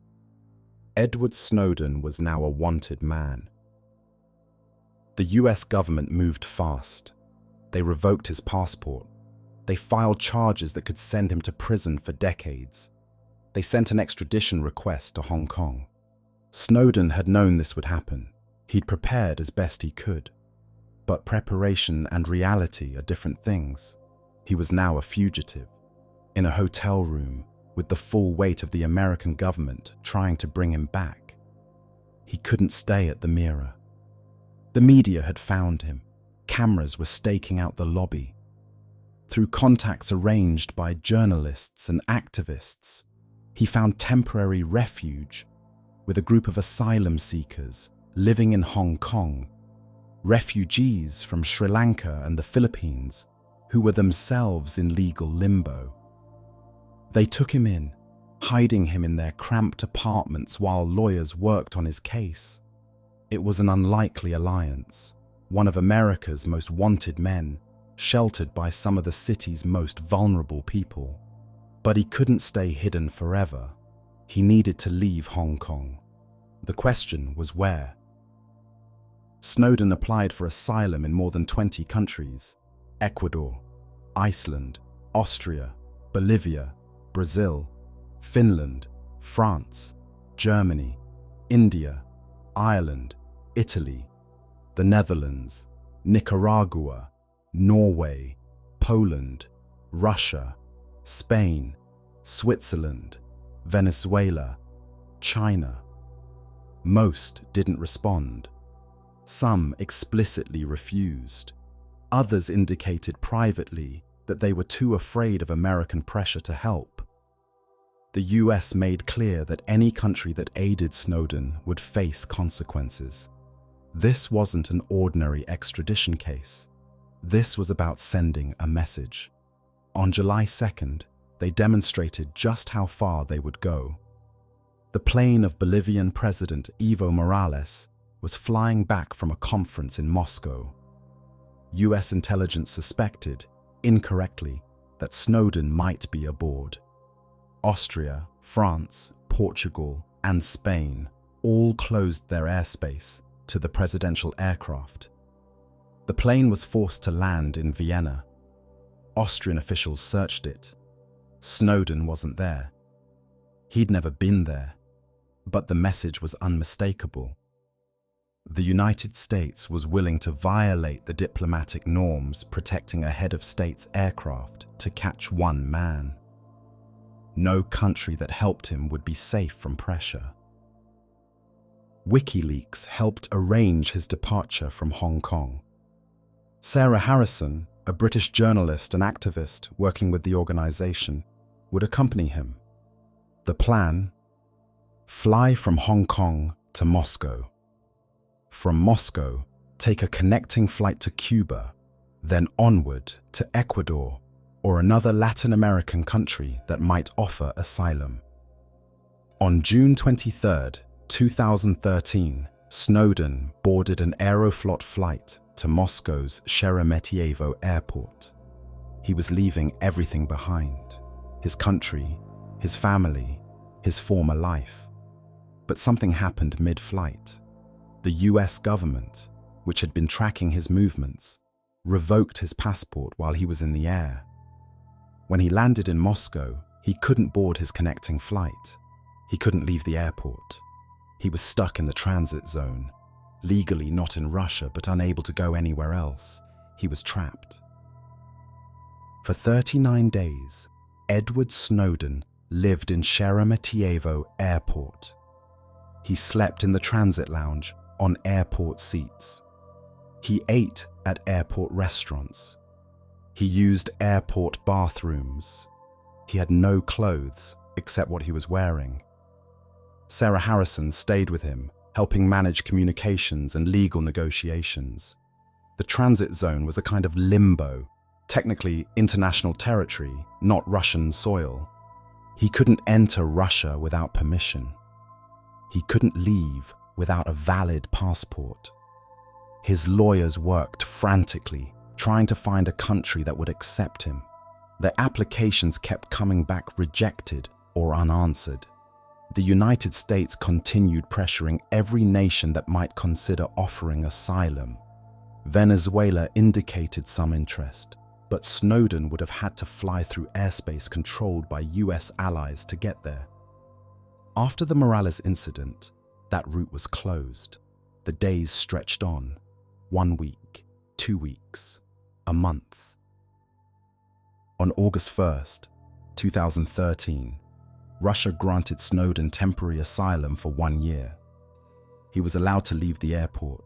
Edward Snowden was now a wanted man. The US government moved fast. They revoked his passport. They filed charges that could send him to prison for decades. They sent an extradition request to Hong Kong. Snowden had known this would happen. He'd prepared as best he could. But preparation and reality are different things. He was now a fugitive, in a hotel room with the full weight of the American government trying to bring him back. He couldn't stay at the Mira. The media had found him. Cameras were staking out the lobby. Through contacts arranged by journalists and activists, he found temporary refuge with a group of asylum seekers living in Hong Kong, refugees from Sri Lanka and the Philippines who were themselves in legal limbo. They took him in, hiding him in their cramped apartments while lawyers worked on his case. It was an unlikely alliance, one of America's most wanted men, sheltered by some of the city's most vulnerable people. But he couldn't stay hidden forever. He needed to leave Hong Kong. The question was where. Snowden applied for asylum in more than 20 countries: Ecuador, Iceland, Austria, Bolivia, Brazil, Finland, France, Germany, India, Ireland, Italy, the Netherlands, Nicaragua, Norway, Poland, Russia, Spain, Switzerland, Venezuela, China. Most didn't respond. Some explicitly refused. Others indicated privately that they were too afraid of American pressure to help. The US made clear that any country that aided Snowden would face consequences. This wasn't an ordinary extradition case. This was about sending a message. On July 2nd, they demonstrated just how far they would go. The plane of Bolivian President Evo Morales was flying back from a conference in Moscow. US intelligence suspected, incorrectly, that Snowden might be aboard. Austria, France, Portugal, and Spain all closed their airspace to the presidential aircraft. The plane was forced to land in Vienna. Austrian officials searched it. Snowden wasn't there. He'd never been there, but the message was unmistakable. The United States was willing to violate the diplomatic norms protecting a head of state's aircraft to catch one man. No country that helped him would be safe from pressure. WikiLeaks helped arrange his departure from Hong Kong. Sarah Harrison, a British journalist and activist working with the organization, would accompany him. The plan: fly from Hong Kong to Moscow. From Moscow, take a connecting flight to Cuba, then onward to Ecuador or another Latin American country that might offer asylum. On June 23, 2013, Snowden boarded an Aeroflot flight to Moscow's Sheremetyevo airport. He was leaving everything behind: his country, his family, his former life. But something happened mid-flight. The US government, which had been tracking his movements, revoked his passport while he was in the air. When he landed in Moscow, he couldn't board his connecting flight. He couldn't leave the airport. He was stuck in the transit zone, legally not in Russia but unable to go anywhere else. He was trapped. For 39 days, Edward Snowden lived in Sheremetyevo Airport. He slept in the transit lounge on airport seats. He ate at airport restaurants. He used airport bathrooms. He had no clothes except what he was wearing. Sarah Harrison stayed with him, helping manage communications and legal negotiations. The transit zone was a kind of limbo, technically international territory, not Russian soil. He couldn't enter Russia without permission. He couldn't leave without a valid passport. His lawyers worked frantically, trying to find a country that would accept him. Their applications kept coming back rejected or unanswered. The United States continued pressuring every nation that might consider offering asylum. Venezuela indicated some interest, but Snowden would have had to fly through airspace controlled by US allies to get there. After the Morales incident, that route was closed. The days stretched on: 1 week, 2 weeks, a month. On August 1st, 2013, Russia granted Snowden temporary asylum for 1 year. He was allowed to leave the airport.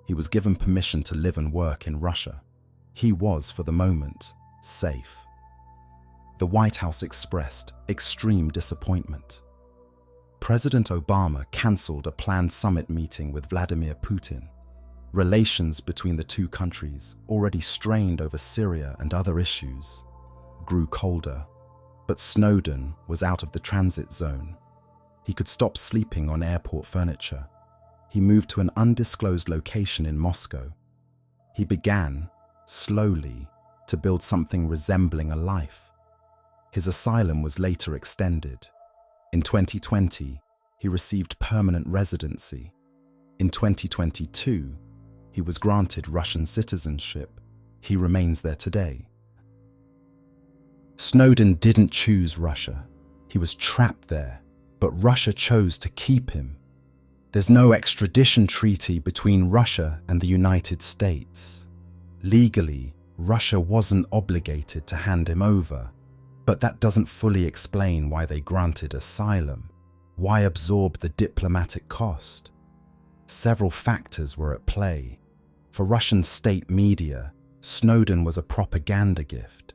He was given permission to live and work in Russia. He was, for the moment, safe. The White House expressed extreme disappointment. President Obama cancelled a planned summit meeting with Vladimir Putin. Relations between the two countries, already strained over Syria and other issues, grew colder. But Snowden was out of the transit zone. He could stop sleeping on airport furniture. He moved to an undisclosed location in Moscow. He began, slowly, to build something resembling a life. His asylum was later extended. In 2020, he received permanent residency. In 2022, he was granted Russian citizenship. He remains there today. Snowden didn't choose Russia. He was trapped there, but Russia chose to keep him. There's no extradition treaty between Russia and the United States. Legally, Russia wasn't obligated to hand him over, but that doesn't fully explain why they granted asylum. Why absorb the diplomatic cost? Several factors were at play. For Russian state media, Snowden was a propaganda gift.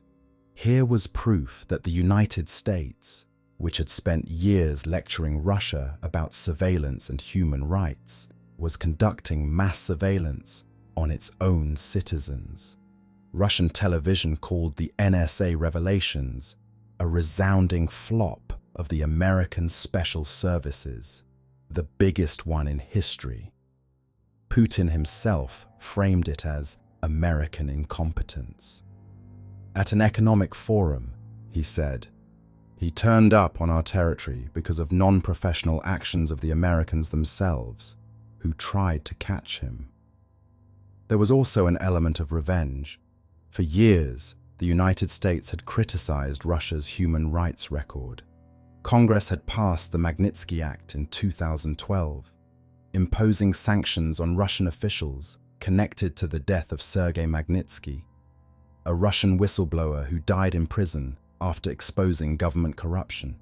Here was proof that the United States, which had spent years lecturing Russia about surveillance and human rights, was conducting mass surveillance on its own citizens. Russian television called the NSA revelations a resounding flop of the American special services, the biggest one in history. Putin himself framed it as American incompetence. At an economic forum, he said, "He turned up on our territory because of non-professional actions of the Americans themselves, who tried to catch him." There was also an element of revenge. For years, the United States had criticized Russia's human rights record. Congress had passed the Magnitsky Act in 2012, imposing sanctions on Russian officials connected to the death of Sergei Magnitsky, a Russian whistleblower who died in prison after exposing government corruption.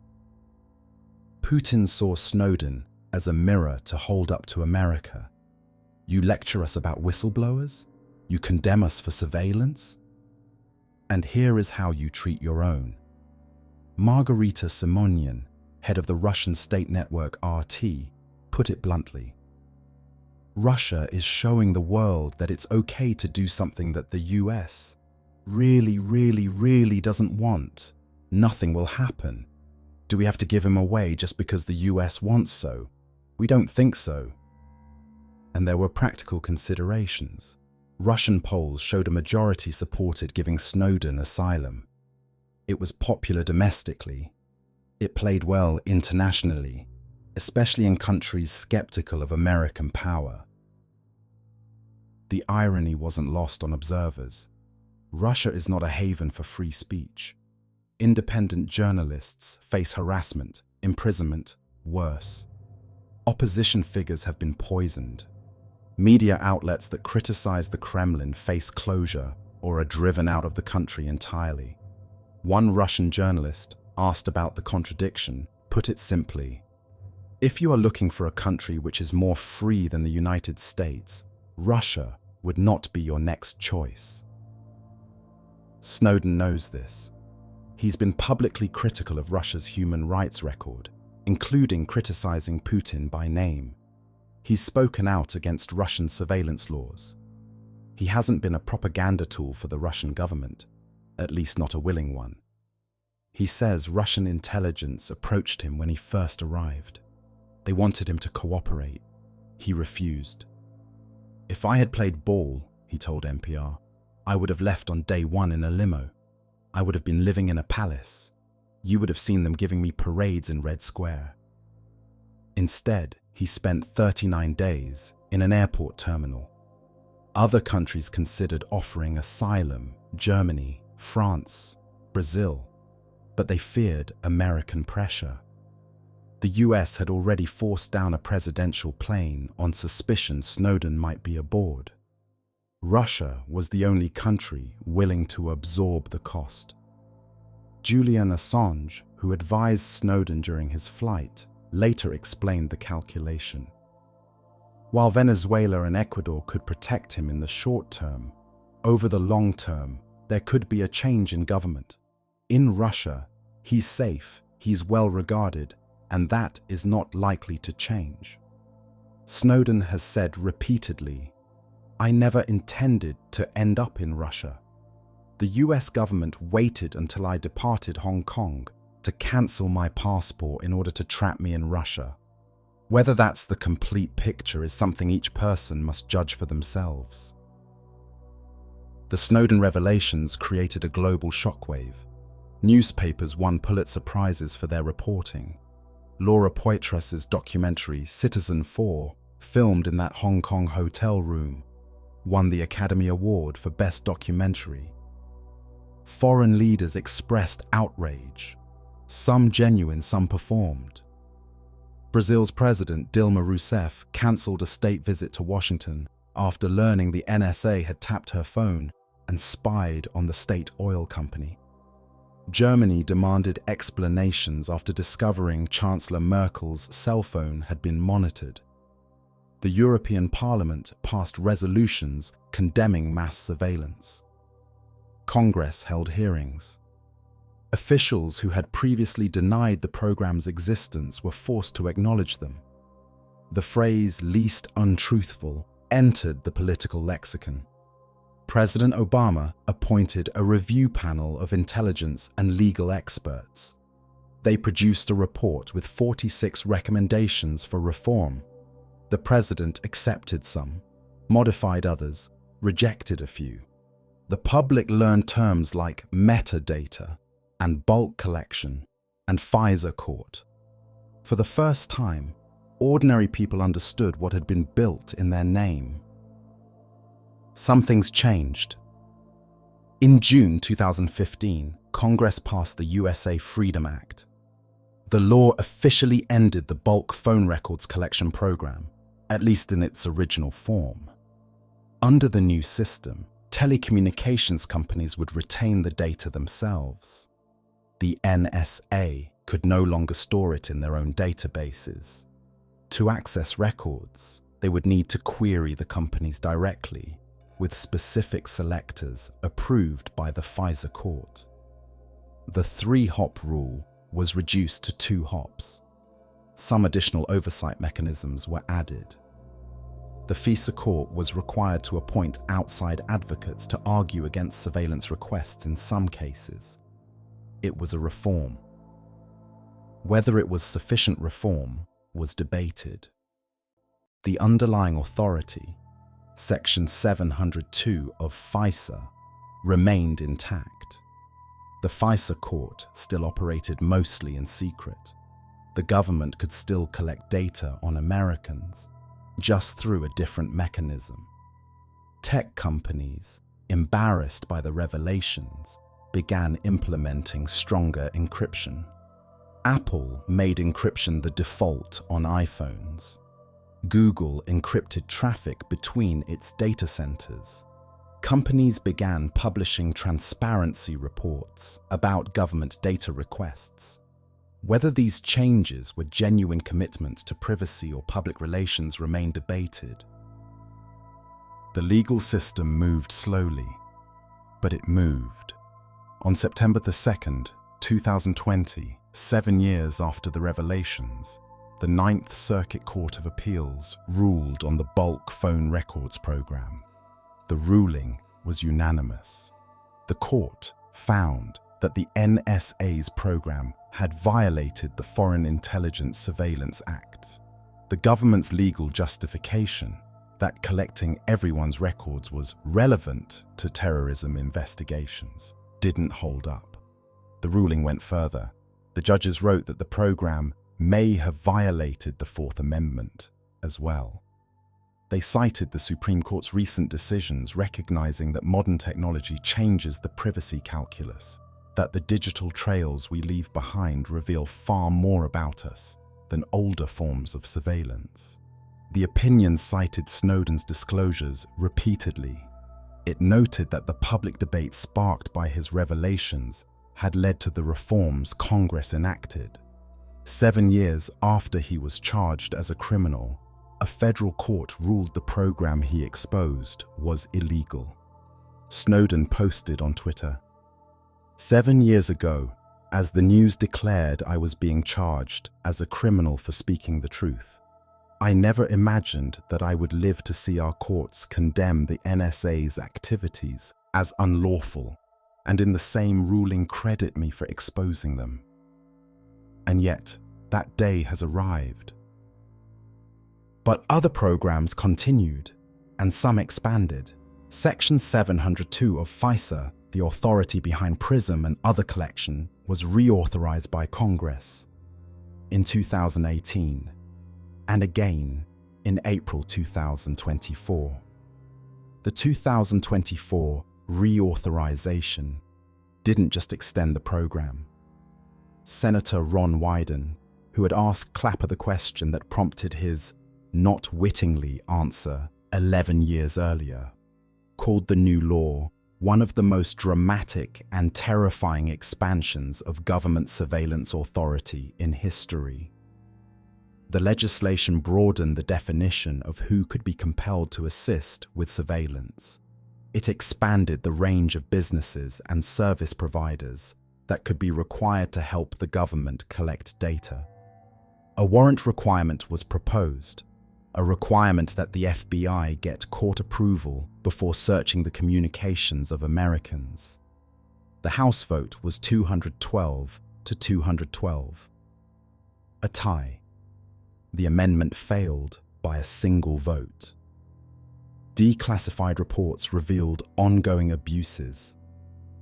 Putin saw Snowden as a mirror to hold up to America. You lecture us about whistleblowers? You condemn us for surveillance? And here is how you treat your own. Margarita Simonyan, head of the Russian state network RT, put it bluntly. Russia is showing the world that it's okay to do something that the US really doesn't want. Nothing will happen. Do we have to give him away just because the US wants so? We don't think so. And there were practical considerations. Russian polls showed a majority supported giving Snowden asylum. It was popular domestically. It played well internationally, especially in countries skeptical of American power. The irony wasn't lost on observers. Russia is not a haven for free speech. Independent journalists face harassment, imprisonment, worse. Opposition figures have been poisoned. Media outlets that criticize the Kremlin face closure or are driven out of the country entirely. One Russian journalist, asked about the contradiction, put it simply, "If you are looking for a country which is more free than the United States, Russia would not be your next choice." Snowden knows this. He's been publicly critical of Russia's human rights record, including criticizing Putin by name. He's spoken out against Russian surveillance laws. He hasn't been a propaganda tool for the Russian government, at least not a willing one. He says Russian intelligence approached him when he first arrived. They wanted him to cooperate. He refused. "If I had played ball," he told NPR, "I would have left on day one in a limo. I would have been living in a palace. You would have seen them giving me parades in Red Square." Instead, he spent 39 days in an airport terminal. Other countries considered offering asylum, Germany, France, Brazil, but they feared American pressure. The US had already forced down a presidential plane on suspicion Snowden might be aboard. Russia was the only country willing to absorb the cost. Julian Assange, who advised Snowden during his flight, later explained the calculation. While Venezuela and Ecuador could protect him in the short term, over the long term, there could be a change in government. In Russia, he's safe, he's well regarded, and that is not likely to change. Snowden has said repeatedly, "I never intended to end up in Russia. The US government waited until I departed Hong Kong to cancel my passport in order to trap me in Russia." Whether that's the complete picture is something each person must judge for themselves. The Snowden revelations created a global shockwave. Newspapers won Pulitzer Prizes for their reporting. Laura Poitras's documentary Citizen 4, filmed in that Hong Kong hotel room, won the Academy Award for Best Documentary. Foreign leaders expressed outrage, some genuine, some performed. Brazil's President Dilma Rousseff cancelled a state visit to Washington after learning the NSA had tapped her phone and spied on the state oil company. Germany demanded explanations after discovering Chancellor Merkel's cell phone had been monitored. The European Parliament passed resolutions condemning mass surveillance. Congress held hearings. Officials who had previously denied the program's existence were forced to acknowledge them. The phrase "least untruthful" entered the political lexicon. President Obama appointed a review panel of intelligence and legal experts. They produced a report with 46 recommendations for reform. The president accepted some, modified others, rejected a few. The public learned terms like metadata and bulk collection and FISA court. For the first time, ordinary people understood what had been built in their name. Something's changed. In June 2015, Congress passed the USA Freedom Act. The law officially ended the bulk phone records collection program, at least in its original form. Under the new system, telecommunications companies would retain the data themselves. The NSA could no longer store it in their own databases. To access records, they would need to query the companies directly, with specific selectors approved by the FISA court. The 3-hop rule was reduced to 2 hops. Some additional oversight mechanisms were added. The FISA court was required to appoint outside advocates to argue against surveillance requests in some cases. It was a reform. Whether it was sufficient reform was debated. The underlying authority, Section 702 of FISA, remained intact. The FISA court still operated mostly in secret. The government could still collect data on Americans, just through a different mechanism. Tech companies, embarrassed by the revelations, began implementing stronger encryption. Apple made encryption the default on iPhones. Google encrypted traffic between its data centers. Companies began publishing transparency reports about government data requests. Whether these changes were genuine commitment to privacy or public relations remained debated. The legal system moved slowly, but it moved. On September 2nd, 2020, 7 years after the revelations, the Ninth Circuit Court of Appeals ruled on the bulk phone records program. The ruling was unanimous. The court found that the NSA's program had violated the Foreign Intelligence Surveillance Act. The government's legal justification that collecting everyone's records was relevant to terrorism investigations didn't hold up. The ruling went further. The judges wrote that the program may have violated the Fourth Amendment as well. They cited the Supreme Court's recent decisions recognizing that modern technology changes the privacy calculus, that the digital trails we leave behind reveal far more about us than older forms of surveillance. The opinion cited Snowden's disclosures repeatedly. It noted that the public debate sparked by his revelations had led to the reforms Congress enacted. 7 years after he was charged as a criminal, a federal court ruled the program he exposed was illegal. Snowden posted on Twitter, "7 years ago, as the news declared I was being charged as a criminal for speaking the truth, I never imagined that I would live to see our courts condemn the NSA's activities as unlawful and in the same ruling credit me for exposing them. And yet, that day has arrived." But other programs continued, and some expanded. Section 702 of FISA, the authority behind PRISM and other collection, was reauthorized by Congress in 2018, and again in April 2024. The 2024 reauthorization didn't just extend the program. Senator Ron Wyden, who had asked Clapper the question that prompted his not wittingly answer 11 years earlier, called the new law one of the most dramatic and terrifying expansions of government surveillance authority in history. The legislation broadened the definition of who could be compelled to assist with surveillance. It expanded the range of businesses and service providers that could be required to help the government collect data. A warrant requirement was proposed, a requirement that the FBI get court approval before searching the communications of Americans. The House vote was 212 to 212. A tie. The amendment failed by a single vote. Declassified reports revealed ongoing abuses.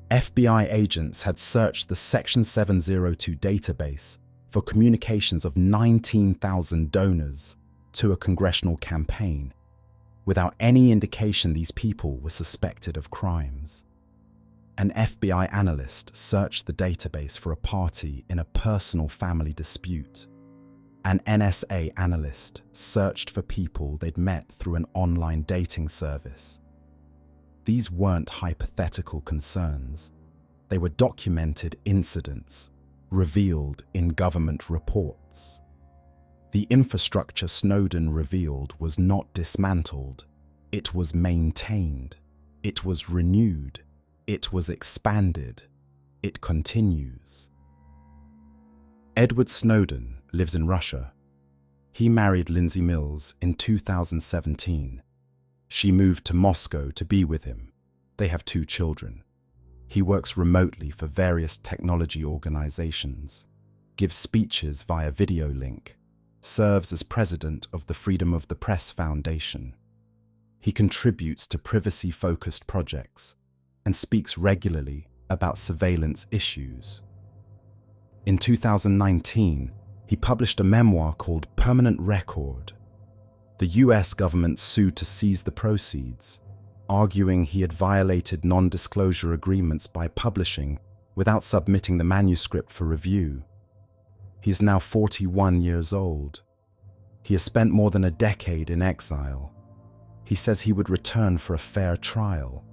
FBI agents had searched the Section 702 database for communications of 19,000 donors to a congressional campaign, without any indication these people were suspected of crimes. An FBI analyst searched the database for a party in a personal family dispute. An NSA analyst searched for people they'd met through an online dating service. These weren't hypothetical concerns. They were documented incidents, revealed in government reports. The infrastructure Snowden revealed was not dismantled. It was maintained. It was renewed. It was expanded. It continues. Edward Snowden lives in Russia. He married Lindsay Mills in 2017. She moved to Moscow to be with him. They have 2 children. He works remotely for various technology organizations, gives speeches via video link, serves as president of the Freedom of the Press Foundation. He contributes to privacy-focused projects and speaks regularly about surveillance issues. In 2019, he published a memoir called Permanent Record. The US government sued to seize the proceeds, arguing he had violated non-disclosure agreements by publishing without submitting the manuscript for review. He is now 41 years old. He has spent more than a decade in exile. He says he would return for a fair trial,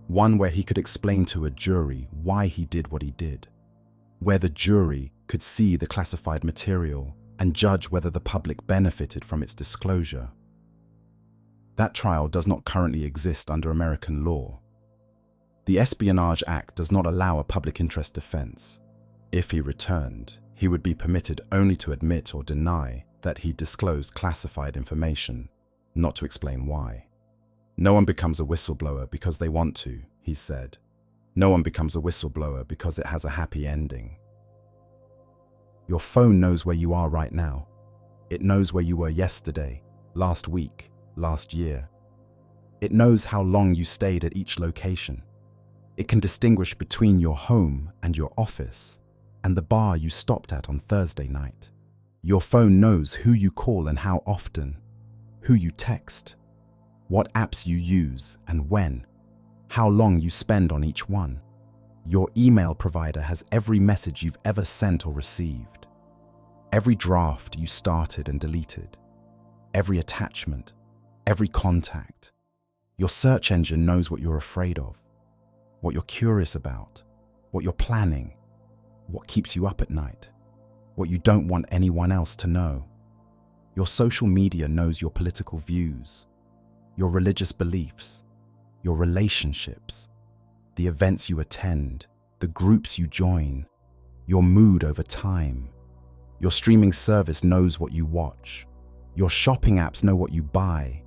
one where he could explain to a jury why he did what he did, where the jury could see the classified material and judge whether the public benefited from its disclosure. That trial does not currently exist under American law. The Espionage Act does not allow a public interest defense. If he returned, he would be permitted only to admit or deny that he disclosed classified information, not to explain why. No one becomes a whistleblower because they want to, he said. No one becomes a whistleblower because it has a happy ending. Your phone knows where you are right now. It knows where you were yesterday, last week, last year. It knows how long you stayed at each location. It can distinguish between your home and your office and the bar you stopped at on Thursday night. Your phone knows who you call and how often, who you text, what apps you use and when, how long you spend on each one. Your email provider has every message you've ever sent or received, every draft you started and deleted, every attachment, every contact. Your search engine knows what you're afraid of, what you're curious about, what you're planning, what keeps you up at night, what you don't want anyone else to know. Your social media knows your political views, your religious beliefs, your relationships, the events you attend, the groups you join, your mood over time. Your streaming service knows what you watch. Your shopping apps know what you buy.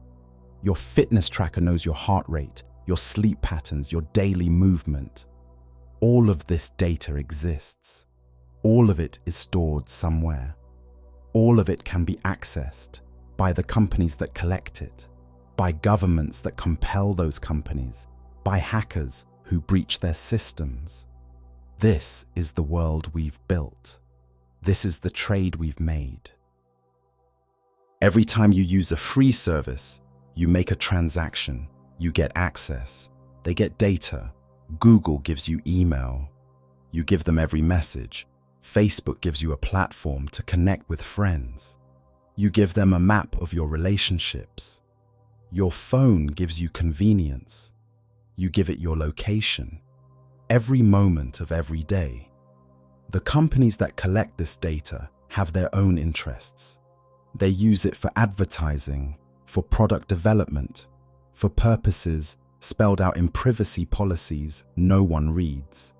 Your fitness tracker knows your heart rate, your sleep patterns, your daily movement. All of this data exists. All of it is stored somewhere. All of it can be accessed by the companies that collect it, by governments that compel those companies, by hackers who breach their systems. This is the world we've built. This is the trade we've made. Every time you use a free service, you make a transaction, you get access, they get data. Google gives you email. You give them every message. Facebook gives you a platform to connect with friends. You give them a map of your relationships. Your phone gives you convenience. You give it your location. Every moment of every day. The companies that collect this data have their own interests. They use it for advertising, for product development, for purposes spelled out in privacy policies no one reads.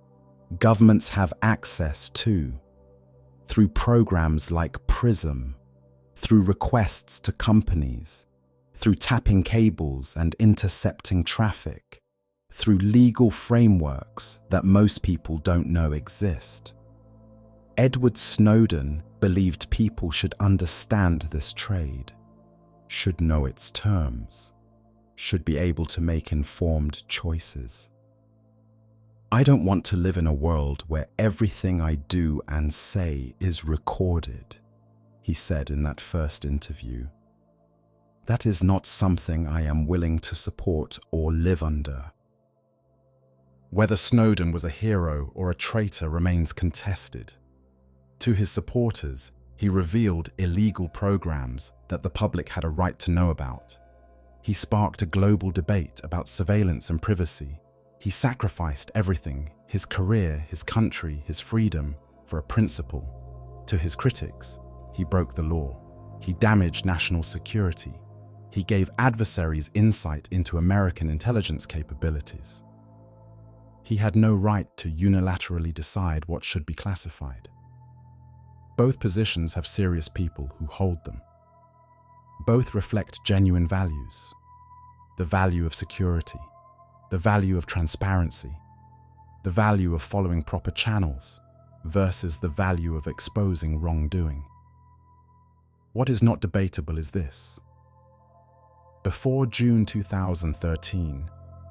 Governments have access to, through programs like PRISM, through requests to companies, through tapping cables and intercepting traffic, through legal frameworks that most people don't know exist. Edward Snowden believed people should understand this trade, should know its terms, should be able to make informed choices. I don't want to live in a world where everything I do and say is recorded, he said in that first interview. That is not something I am willing to support or live under. Whether Snowden was a hero or a traitor remains contested. To his supporters, he revealed illegal programs that the public had a right to know about. He sparked a global debate about surveillance and privacy. He sacrificed everything, his career, his country, his freedom, for a principle. To his critics, he broke the law. He damaged national security. He gave adversaries insight into American intelligence capabilities. He had no right to unilaterally decide what should be classified. Both positions have serious people who hold them. Both reflect genuine values. The value of security, the value of transparency, the value of following proper channels versus the value of exposing wrongdoing. What is not debatable is this. Before June 2013,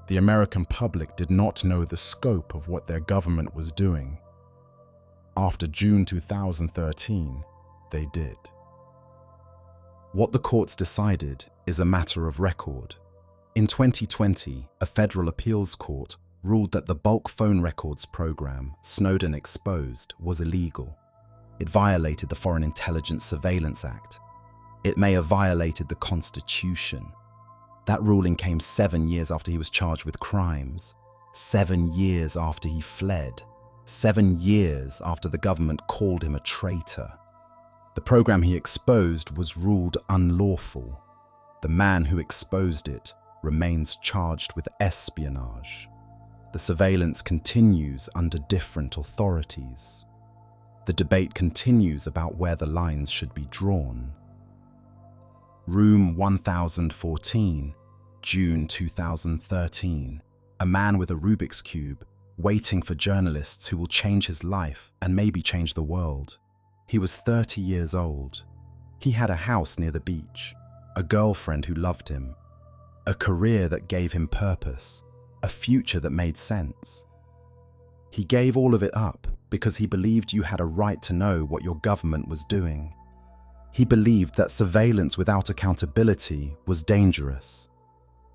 the American public did not know the scope of what their government was doing. After June 2013, they did. What the courts decided is a matter of record. In 2020, a federal appeals court ruled that the bulk phone records program Snowden exposed was illegal. It violated the Foreign Intelligence Surveillance Act. It may have violated the Constitution. That ruling came 7 years after he was charged with crimes, 7 years after he fled, 7 years after the government called him a traitor. The program he exposed was ruled unlawful. The man who exposed it remains charged with espionage. The surveillance continues under different authorities. The debate continues about where the lines should be drawn. Room 1014, June 2013. A man with a Rubik's Cube, waiting for journalists who will change his life and maybe change the world. He was 30 years old. He had a house near the beach, a girlfriend who loved him, a career that gave him purpose, a future that made sense. He gave all of it up because he believed you had a right to know what your government was doing. He believed that surveillance without accountability was dangerous.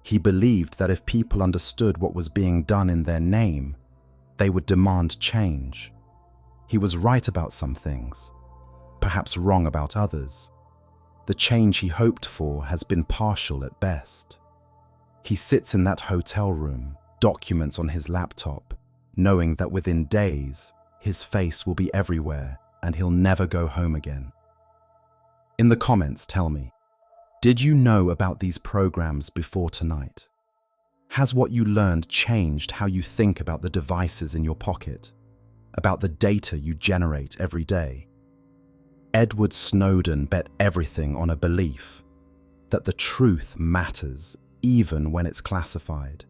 He believed that if people understood what was being done in their name, they would demand change. He was right about some things, perhaps wrong about others. The change he hoped for has been partial at best. He sits in that hotel room, documents on his laptop, knowing that within days, his face will be everywhere and he'll never go home again. In the comments, tell me, did you know about these programs before tonight? Has what you learned changed how you think about the devices in your pocket, about the data you generate every day? Edward Snowden bet everything on a belief that the truth matters even when it's classified,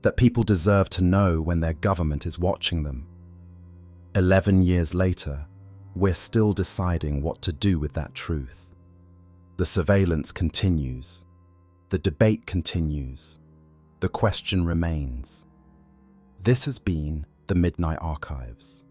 that people deserve to know when their government is watching them. 11 years later, we're still deciding what to do with that truth. The surveillance continues. The debate continues. The question remains. This has been the Midnight Archives.